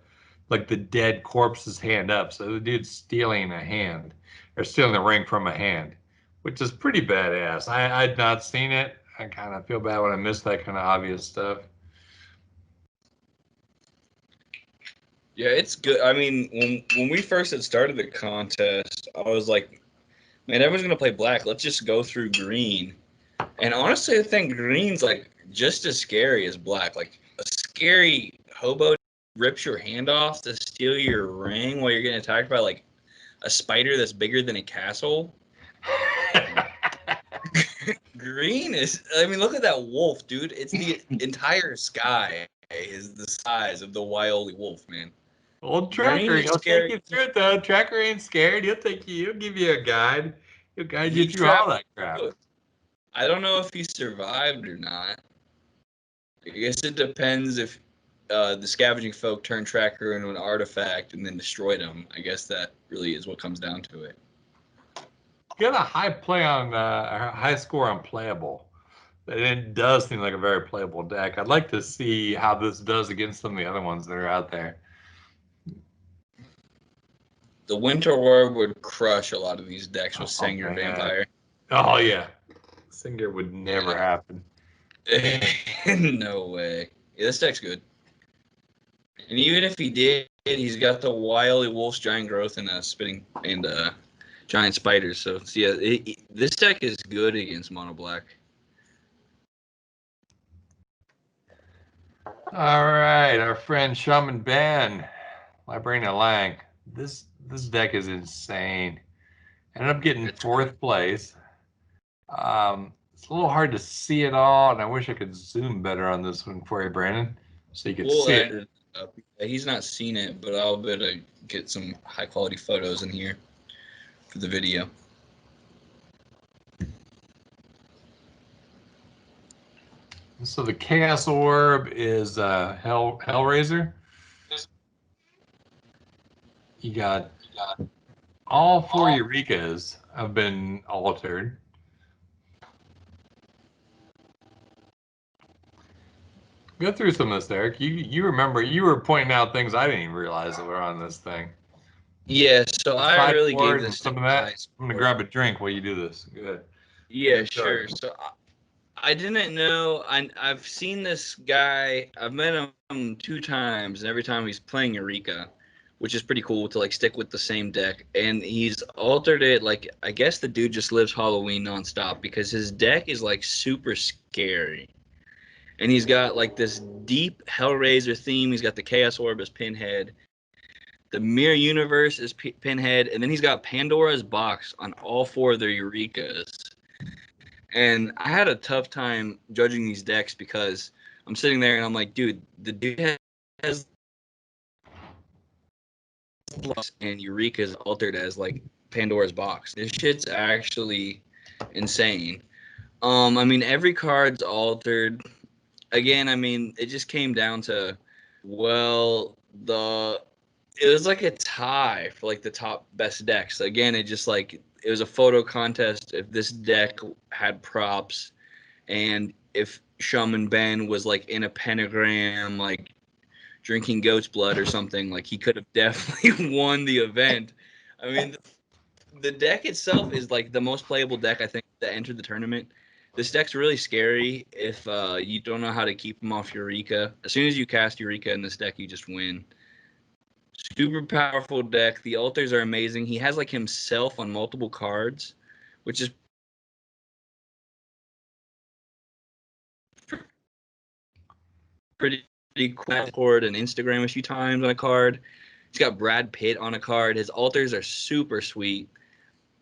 Speaker 1: dead corpse's hand up. So the dude's stealing a hand, or stealing the ring from a hand, which is pretty badass. I'd not seen it. I kind of feel bad when I missed that kind of obvious stuff.
Speaker 2: Yeah, it's good. I mean, when we first had started the contest, I was like, man, everyone's gonna play black. Let's just go through green. And honestly, I think green's like just as scary as black. Like a scary hobo rips your hand off to steal your ring while you're getting attacked by like a spider that's bigger than a castle. Green is, I mean, look at that wolf, dude. It's the entire sky is the size of the wily wolf, man.
Speaker 1: Old Tracker,
Speaker 2: Green is
Speaker 1: he'll
Speaker 2: scary.
Speaker 1: take you through it though. Tracker ain't scared. He'll give you a guide. He'll guide you
Speaker 2: He
Speaker 1: through all that
Speaker 2: traveled.
Speaker 1: crap.
Speaker 2: I don't know if he survived or not. I guess it depends if the scavenging folk turned Tracker into an artifact and then destroyed him. I guess that really is what comes down to it.
Speaker 1: Got a high score on playable. It does seem like a very playable deck. I'd like to see how this does against some of the other ones that are out there.
Speaker 2: The Winter War would crush a lot of these decks with
Speaker 1: Oh,
Speaker 2: Sanger
Speaker 1: man.
Speaker 2: Vampire.
Speaker 1: Oh yeah, Singer would never happen.
Speaker 2: No way. Yeah, this deck's good. And even if he did, he's got the wily wolf's giant growth and spitting and giant spiders. So yeah, this deck is good against mono black.
Speaker 1: All right, our friend Shaman Ben, Librarian Lang. This deck is insane. Ended up getting 4th place. it's a little hard to see it all, and I wish I could zoom better on this one for you, Brandon, so you could
Speaker 2: We'll
Speaker 1: see
Speaker 2: edit
Speaker 1: it.
Speaker 2: it up. He's not seen it, but I'll be able to get some high quality photos in here for the video.
Speaker 1: So the Chaos Orb is Hellraiser. You got all 4 Eurekas have been altered. Go through some of this, Eric. You remember you were pointing out things I didn't even realize that were on this thing.
Speaker 2: Yeah, so I really gave
Speaker 1: Sideboard and
Speaker 2: this
Speaker 1: some of
Speaker 2: a
Speaker 1: that.
Speaker 2: high
Speaker 1: I'm gonna
Speaker 2: score.
Speaker 1: grab a drink while you do this. Good.
Speaker 2: Yeah,
Speaker 1: Good
Speaker 2: sure.
Speaker 1: start.
Speaker 2: So I didn't know. I've seen this guy. I've met him 2 times, and every time he's playing Eureka, which is pretty cool to like stick with the same deck. And he's altered it. Like I guess the dude just lives Halloween nonstop because his deck is like super scary. And he's got like this deep Hellraiser theme. He's got the Chaos Orb as Pinhead. The Mirror Universe is Pinhead, and then he's got Pandora's Box on all 4 of their Eurekas. And I had a tough time judging these decks because I'm sitting there and I'm like, dude, the dude has and Eureka's altered as like Pandora's Box. This shit's actually insane. I mean, every card's altered. Again, I mean, it just came down to, well, it was like a tie for like the top best decks. Again, it just like it was a photo contest. If this deck had props, and if Shaman Ben was like in a pentagram, like drinking goat's blood or something, like he could have definitely won the event. I mean, the deck itself is like the most playable deck I think that entered the tournament. This deck's really scary if you don't know how to keep him off Eureka. As soon as you cast Eureka in this deck, you just win. Super powerful deck. The altars are amazing. He has like himself on multiple cards, which is pretty cool. Poured an Instagram a few times on a card. He's got Brad Pitt on a card. His altars are super sweet.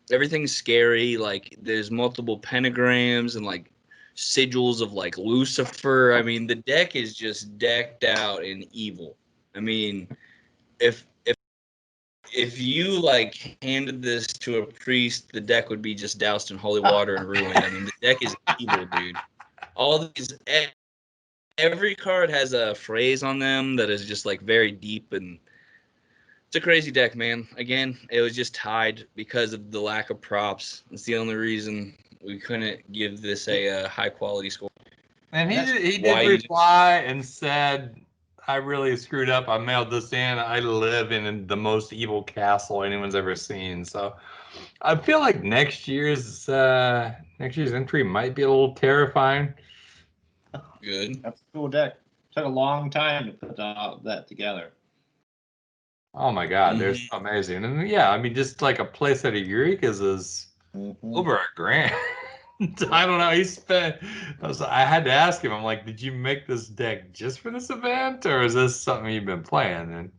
Speaker 2: Everything's scary. Like there's multiple pentagrams and like sigils of like Lucifer. I mean, the deck is just decked out in evil. I mean, if you like handed this to a priest, the deck would be just doused in holy water and ruined. I mean, the deck is evil, dude. All these, every card has a phrase on them that is just like very deep, and it's a crazy deck, man. Again, it was just tied because of the lack of props. It's the only reason we couldn't give this a high quality score.
Speaker 1: And he did reply and said, I really screwed up. I mailed this in. I live in the most evil castle anyone's ever seen. So I feel like next year's entry might be a little terrifying.
Speaker 2: Good.
Speaker 3: That's a cool deck. Took a long time to put that together.
Speaker 1: Oh my God, they're so amazing. And yeah, I mean, just like a playset of Eureka's is over $1,000. I don't know. He spent. I had to ask him. I'm like, did you make this deck just for this event, or is this something you've been playing? And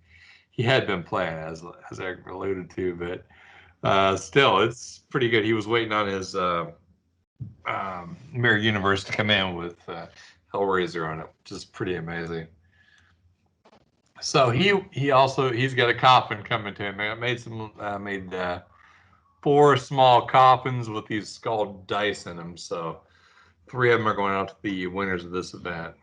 Speaker 1: he had been playing, as Eric alluded to, but still, it's pretty good. He was waiting on his Mirror Universe to come in with Hellraiser on it, which is pretty amazing. So he's got a coffin coming to him. I made 4 small coffins with these skull dice in them. So 3 of them are going out to the winners of this event.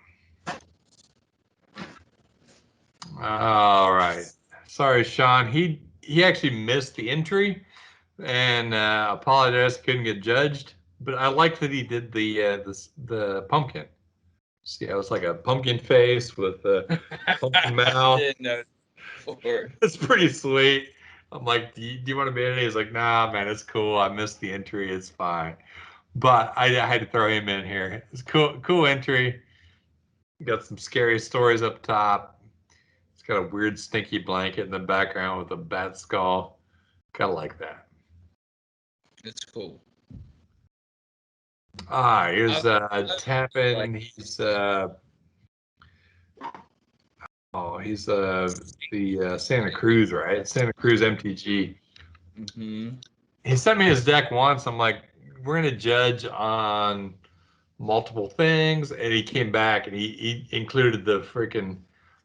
Speaker 1: All right. Sorry, Sean. He actually missed the entry and apologized, couldn't get judged. But I liked that he did the pumpkin. See, it was like a pumpkin face with a pumpkin mouth. It's pretty sweet. I'm like, do you want to be in it? He's like, nah, man, it's cool. I missed the entry. It's fine. But I had to throw him in here. It's cool entry. Got some scary stories up top. It's got a weird stinky blanket in the background with a bat skull. Kind of like that.
Speaker 2: It's cool.
Speaker 1: Here's tapping. He's he's the Santa Cruz, right? Santa Cruz MTG.
Speaker 2: Mm-hmm.
Speaker 1: He sent me his deck once. I'm like, we're gonna judge on multiple things, and he came back and he included the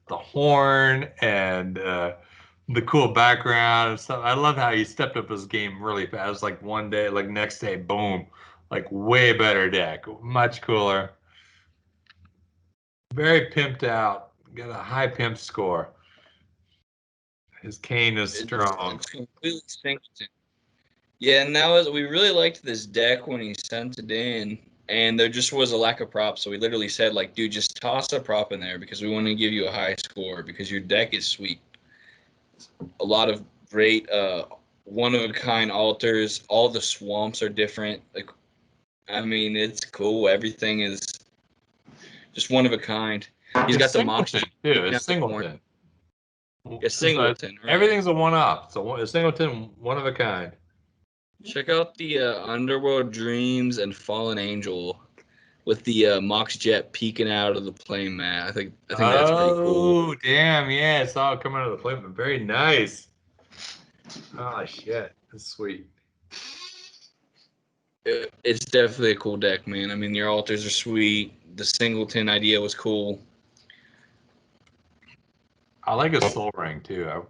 Speaker 1: horn and the cool background and stuff. I love how he stepped up his game really fast. Like one day, like next day, boom, like way better deck, much cooler, very pimped out, got a high pimp score. His cane is strong.
Speaker 2: It's completely singleton. Yeah, and that was we really liked this deck when he sent it in, and there just was a lack of props. So we literally said like, dude, just toss a prop in there because we want to give you a high score because your deck is sweet. A lot of great one of a kind alters. All the swamps are different. Like, I mean, it's cool. Everything is just one of a kind. He's got the moxie
Speaker 1: too. It's singleton.
Speaker 2: A singleton. Right.
Speaker 1: Everything's a one-off. So a singleton, one of a kind.
Speaker 2: Check out the Underworld Dreams and Fallen Angel with the Mox Jet peeking out of the plane mat. I think that's pretty cool.
Speaker 1: Oh, damn. Yeah, I saw it come out of the plane. Very nice. Oh, shit. That's sweet.
Speaker 2: It's definitely a cool deck, man. I mean, your alters are sweet. The singleton idea was cool.
Speaker 1: I like his soul ring, too. I'm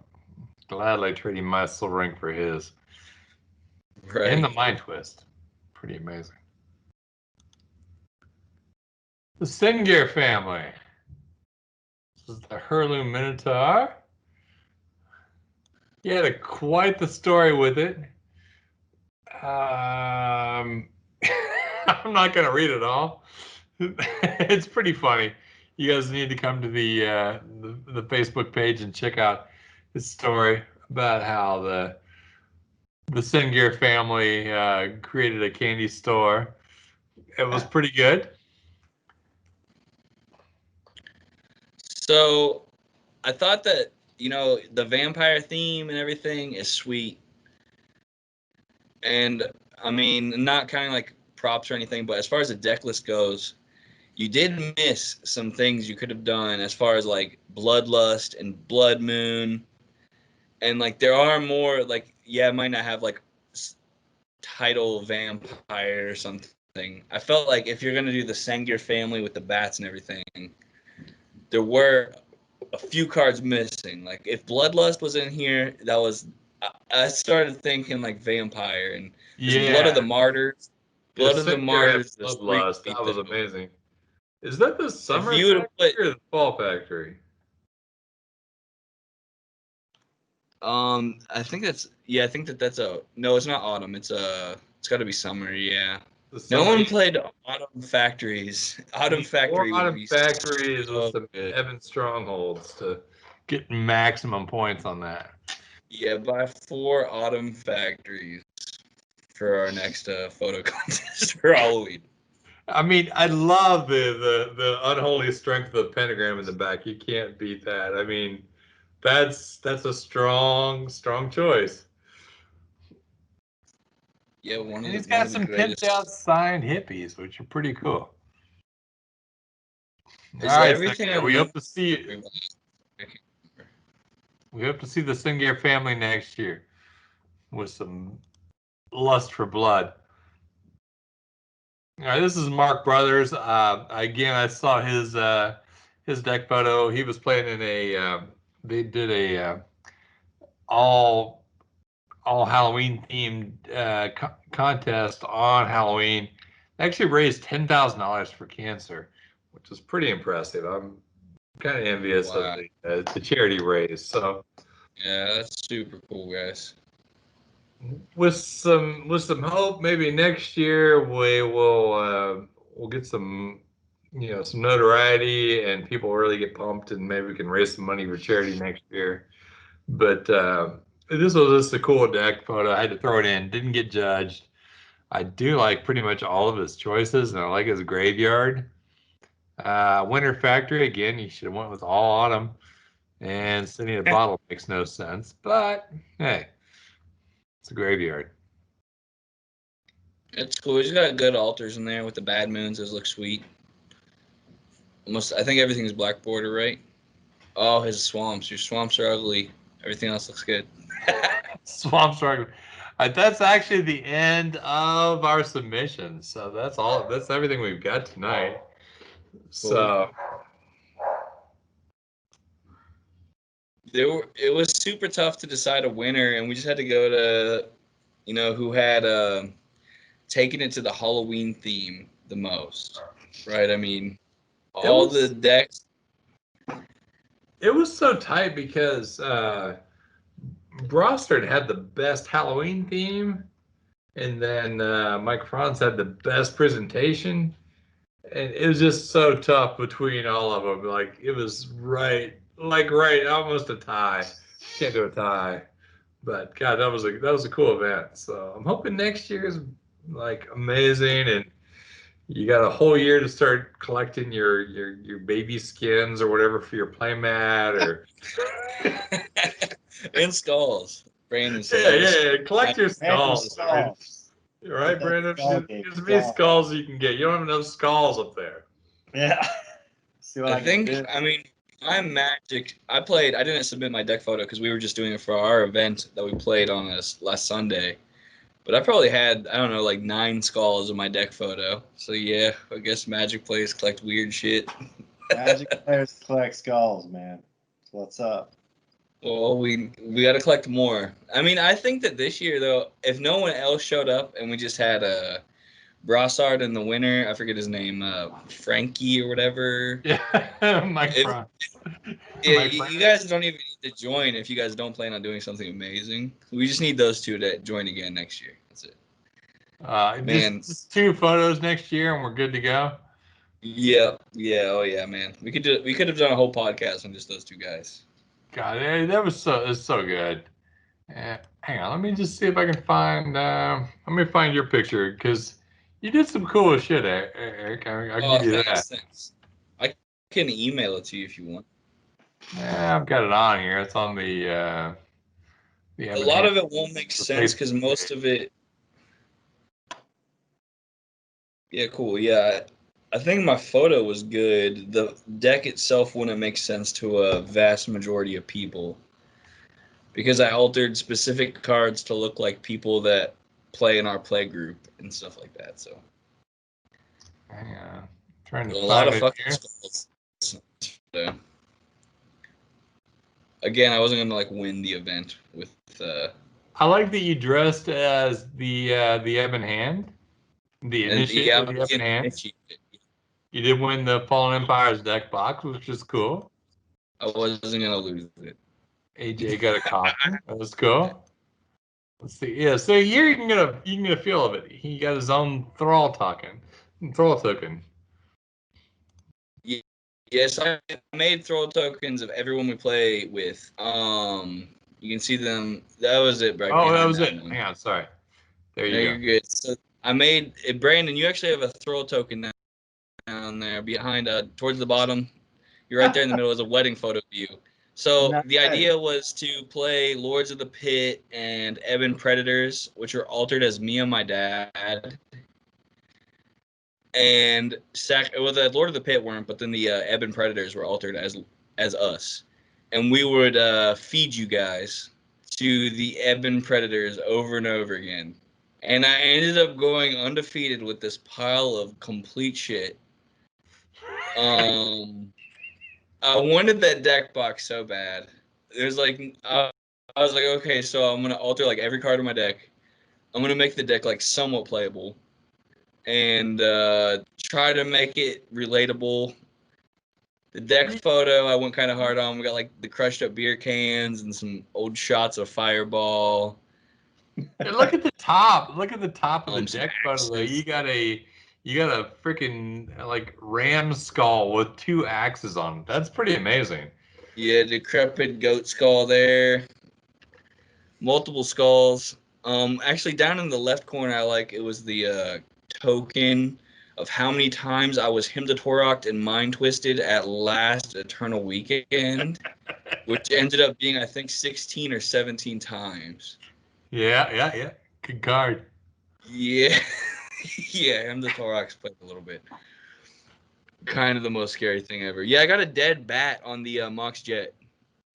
Speaker 1: gladly trading my soul ring for his.
Speaker 2: Right.
Speaker 1: And the mind twist. Pretty amazing. The Sengir family. This is the Heirloom Minotaur. He had quite the story with it. I'm not going to read it all. It's pretty funny. You guys need to come to the Facebook page and check out his story about how the Sengir family created a candy store. It was pretty good.
Speaker 2: So I thought that, the vampire theme and everything is sweet. And I mean, not kind of like props or anything, but as far as the deck list goes, you did miss some things you could have done as far as like Bloodlust and Blood Moon. And like there are more like, yeah, it might not have like title vampire or something. I felt like if you're going to do the Sengir family with the bats and everything, there were a few cards missing. Like if Bloodlust was in here, that was I started thinking like vampire and Blood of the Martyrs. Blood of the Martyrs.
Speaker 1: Bloodlust. That was amazing. Is that the summer
Speaker 2: factory
Speaker 1: or the fall factory?
Speaker 2: I think that's that's no, it's not autumn. It's got to be summer. Yeah. No one played Autumn Factories. Autumn Factory would be
Speaker 1: Factories with some Ebon strongholds to get maximum points on that.
Speaker 2: Yeah, buy 4 Autumn Factories for our next photo contest for Halloween.
Speaker 1: I mean, I love the unholy strength of the pentagram in the back. You can't beat that. I mean, that's a strong choice.
Speaker 2: Yeah,
Speaker 1: and he's got some pimped out signed hippies, which are pretty cool.
Speaker 2: All right, we
Speaker 1: hope to see it. We hope to see the Sengir family next year with some lust for blood. All right, this is Mark Brothers. Again, I saw his deck photo. He was playing in they did a all Halloween themed contest on Halloween. They actually raised $10,000 for cancer, which is pretty impressive. I'm kind of envious of the charity raise. So
Speaker 2: yeah, that's super cool, guys.
Speaker 1: With some hope, maybe next year we'll get some some notoriety and people really get pumped, and maybe we can raise some money for charity next year. But this was just a cool deck photo. I had to throw it in. Didn't get judged. I do like pretty much all of his choices, and I like his graveyard. Winter Factory, again, you should have went with all autumn. And sitting in a bottle makes no sense. But hey, it's a graveyard.
Speaker 2: It's cool. He's got good altars in there with the bad moons. Those look sweet. I think everything's black border, right? Oh, his swamps. Your swamps are ugly. Everything else looks good.
Speaker 1: Swamps are ugly. That's actually the end of our submissions. So that's all. That's everything we've got tonight. So
Speaker 2: It was super tough to decide a winner, and we just had to go to, who had taken it to the Halloween theme the most, right? I mean, all the decks.
Speaker 1: It was so tight because Brostard had the best Halloween theme, and then Mike Franz had the best presentation. And it was just so tough between all of them. Like it was right, almost a tie. Can't do a tie, but God, that was a cool event. So I'm hoping next year is like amazing, and you got a whole year to start collecting your baby skins or whatever for your playmat or
Speaker 2: And skulls. Brandon said
Speaker 1: yeah. Collect your skulls. Right,
Speaker 3: Get that
Speaker 1: Brandon?
Speaker 3: skull
Speaker 1: Get
Speaker 3: game
Speaker 1: as many
Speaker 3: skull.
Speaker 1: skulls as you can get. You don't have enough skulls up there.
Speaker 3: Yeah. See what I can do.
Speaker 2: I mean, I'm Magic. I didn't submit my deck photo because we were just doing it for our event that we played on this last Sunday. But I probably had, I don't know, like 9 skulls in my deck photo. So yeah, I guess Magic players collect weird shit.
Speaker 3: Magic players collect skulls, man. What's up?
Speaker 2: Well, we got to collect more. I mean, I think that this year, though, if no one else showed up and we just had a Brossard in the winner, I forget his name, Frankie or whatever.
Speaker 1: Yeah, Mike
Speaker 2: If,
Speaker 1: Brown.
Speaker 2: yeah,
Speaker 1: Mike
Speaker 2: you guys don't even need to join if you guys don't plan on doing something amazing. We just need those 2 to join again next year. That's it. Man.
Speaker 1: Just 2 photos next year and we're good to go.
Speaker 2: Yeah, oh yeah, man. We could have done a whole podcast on just those 2 guys.
Speaker 1: God, that was so good. Hang on, let me just see if I can find. Let me find your picture because you did some cool shit, Eric. I'll give you that.
Speaker 2: Thanks. I can email it to you if you want.
Speaker 1: Yeah, I've got it on here. It's on the
Speaker 2: A
Speaker 1: Ebon
Speaker 2: lot
Speaker 1: hand-
Speaker 2: of it won't make
Speaker 1: the
Speaker 2: sense because
Speaker 1: Facebook
Speaker 2: most
Speaker 1: page.
Speaker 2: of it. Yeah, cool. Yeah, I think my photo was good. The deck itself wouldn't make sense to a vast majority of people because I altered specific cards to look like people that play in our play group and stuff like that. So
Speaker 1: Hang on, trying
Speaker 2: a
Speaker 1: to
Speaker 2: lot
Speaker 1: find
Speaker 2: of
Speaker 1: it
Speaker 2: fucking
Speaker 1: here.
Speaker 2: skulls. So, again, I wasn't gonna like win the event with.
Speaker 1: I like that you dressed as the Ebon hand, the
Speaker 2: And
Speaker 1: initiate
Speaker 2: yeah,
Speaker 1: of
Speaker 2: I'm
Speaker 1: the Ebon
Speaker 2: being
Speaker 1: hand.
Speaker 2: itchy.
Speaker 1: You did win the Fallen Empires deck box, which is cool.
Speaker 2: I wasn't gonna lose it.
Speaker 1: AJ got a coffin. That was cool. Let's see. Yeah, so here you can get a feel of it. He got his own thrall token.
Speaker 2: Yes, I made throw tokens of everyone we play with. You can see them. That was it right
Speaker 1: Oh, that
Speaker 2: behind
Speaker 1: was
Speaker 2: that
Speaker 1: it.
Speaker 2: one.
Speaker 1: Hang on, sorry. There
Speaker 2: No,
Speaker 1: you
Speaker 2: you're
Speaker 1: go.
Speaker 2: good. So I made it, Brandon. You actually have a throw token down there behind, towards the bottom. You're right there in the middle. Is a wedding photo of you. So the idea was to play Lords of the Pit and Ebon Predators, which are altered as me and my dad. And the Lord of the Pit weren't, but then the Ebon Predators were altered as us, and we would feed you guys to the Ebon Predators over and over again. And I ended up going undefeated with this pile of complete shit. I wanted that deck box so bad. There's like I was like, okay, so I'm gonna alter like every card in my deck. I'm gonna make the deck like somewhat playable and try to make it relatable. The deck photo I went kind of hard on. We got like the crushed up beer cans and some old shots of Fireball.
Speaker 1: And look at the top. Look at the top of the
Speaker 2: Some
Speaker 1: deck photo though.
Speaker 2: axes.
Speaker 1: You got a freaking like ram skull with 2 axes on it. That's pretty amazing.
Speaker 2: Yeah, decrepit goat skull there. Multiple skulls. Actually, down in the left corner, it was the token of how many times I was Himdatoroked and mind twisted at last Eternal Weekend, which ended up being I think 16 or 17 times.
Speaker 1: Yeah. Good card.
Speaker 2: Yeah, yeah, Himdatorok's played a little bit. Kind of the most scary thing ever. Yeah, I got a dead bat on the Mox Jet.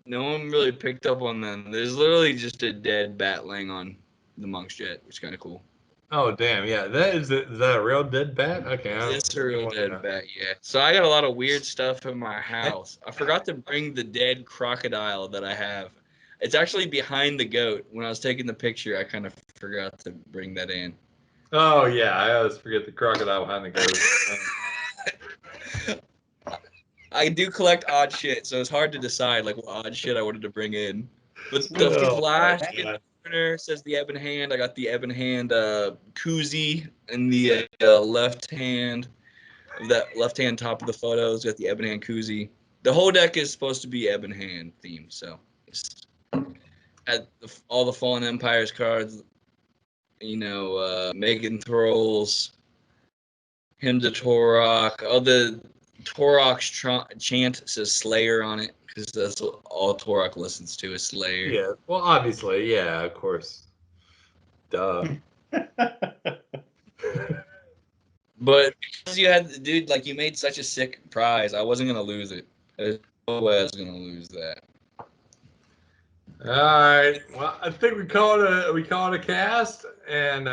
Speaker 2: No one really picked up on them. There's literally just a dead bat laying on the Monk's Jet, which is kind of cool.
Speaker 1: Oh damn, yeah. Is that a real dead bat? Okay.
Speaker 2: It's a real dead bat, yeah. So I got a lot of weird stuff in my house. I forgot to bring the dead crocodile that I have. It's actually behind the goat. When I was taking the picture, I kind of forgot to bring that in.
Speaker 1: Oh yeah, I always forget the crocodile behind the goat.
Speaker 2: I do collect odd shit, so it's hard to decide like what odd shit I wanted to bring in. But the
Speaker 1: Oh,
Speaker 2: flash
Speaker 1: my
Speaker 2: in
Speaker 1: God.
Speaker 2: the corner says the Ebon hand. I got the Ebon hand koozie in the left hand. That left hand top of the photos got the Ebon hand koozie. The whole deck is supposed to be Ebon hand themed, so it's all the Fallen Empires cards. Megan Thralls, Hymn to Torok. All the Torok's chant says Slayer on it because that's what all Torok listens to is Slayer.
Speaker 1: Yeah. Well, obviously, yeah, of course. Duh.
Speaker 2: But because you had, dude, like you made such a sick prize, I wasn't gonna lose it. There's no way I was gonna lose that.
Speaker 1: All right. Well, I think we call it a cast, and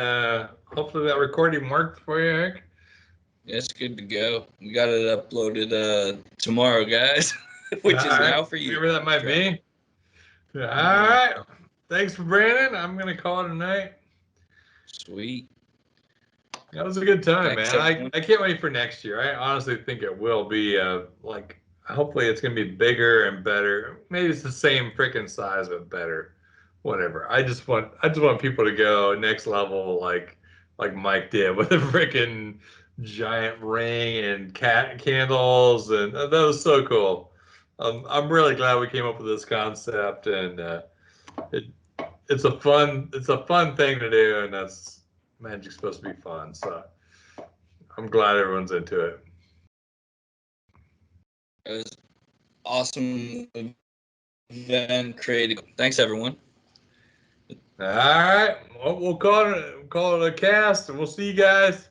Speaker 1: hopefully that recording worked for you, Eric.
Speaker 2: Yeah, it's good to go. We got it uploaded tomorrow, guys, which
Speaker 1: All
Speaker 2: is
Speaker 1: right.
Speaker 2: now for you.
Speaker 1: Whatever that might be. All right. Thanks for Brandon. I'm gonna call it a night.
Speaker 2: Sweet.
Speaker 1: That was a good time,
Speaker 2: Thanks,
Speaker 1: man. I can't wait for next year. I honestly think it will be like hopefully it's gonna be bigger and better. Maybe it's the same freaking size but better. Whatever. I just want people to go next level like Mike did with a freaking giant ring and cat candles and that was so cool. I'm really glad we came up with this concept and it it's a fun thing to do and that's Magic's supposed to be fun, so I'm glad everyone's into it.
Speaker 2: It was awesome event created. Thanks, everyone.
Speaker 1: All right, well, we'll call it a cast, and we'll see you guys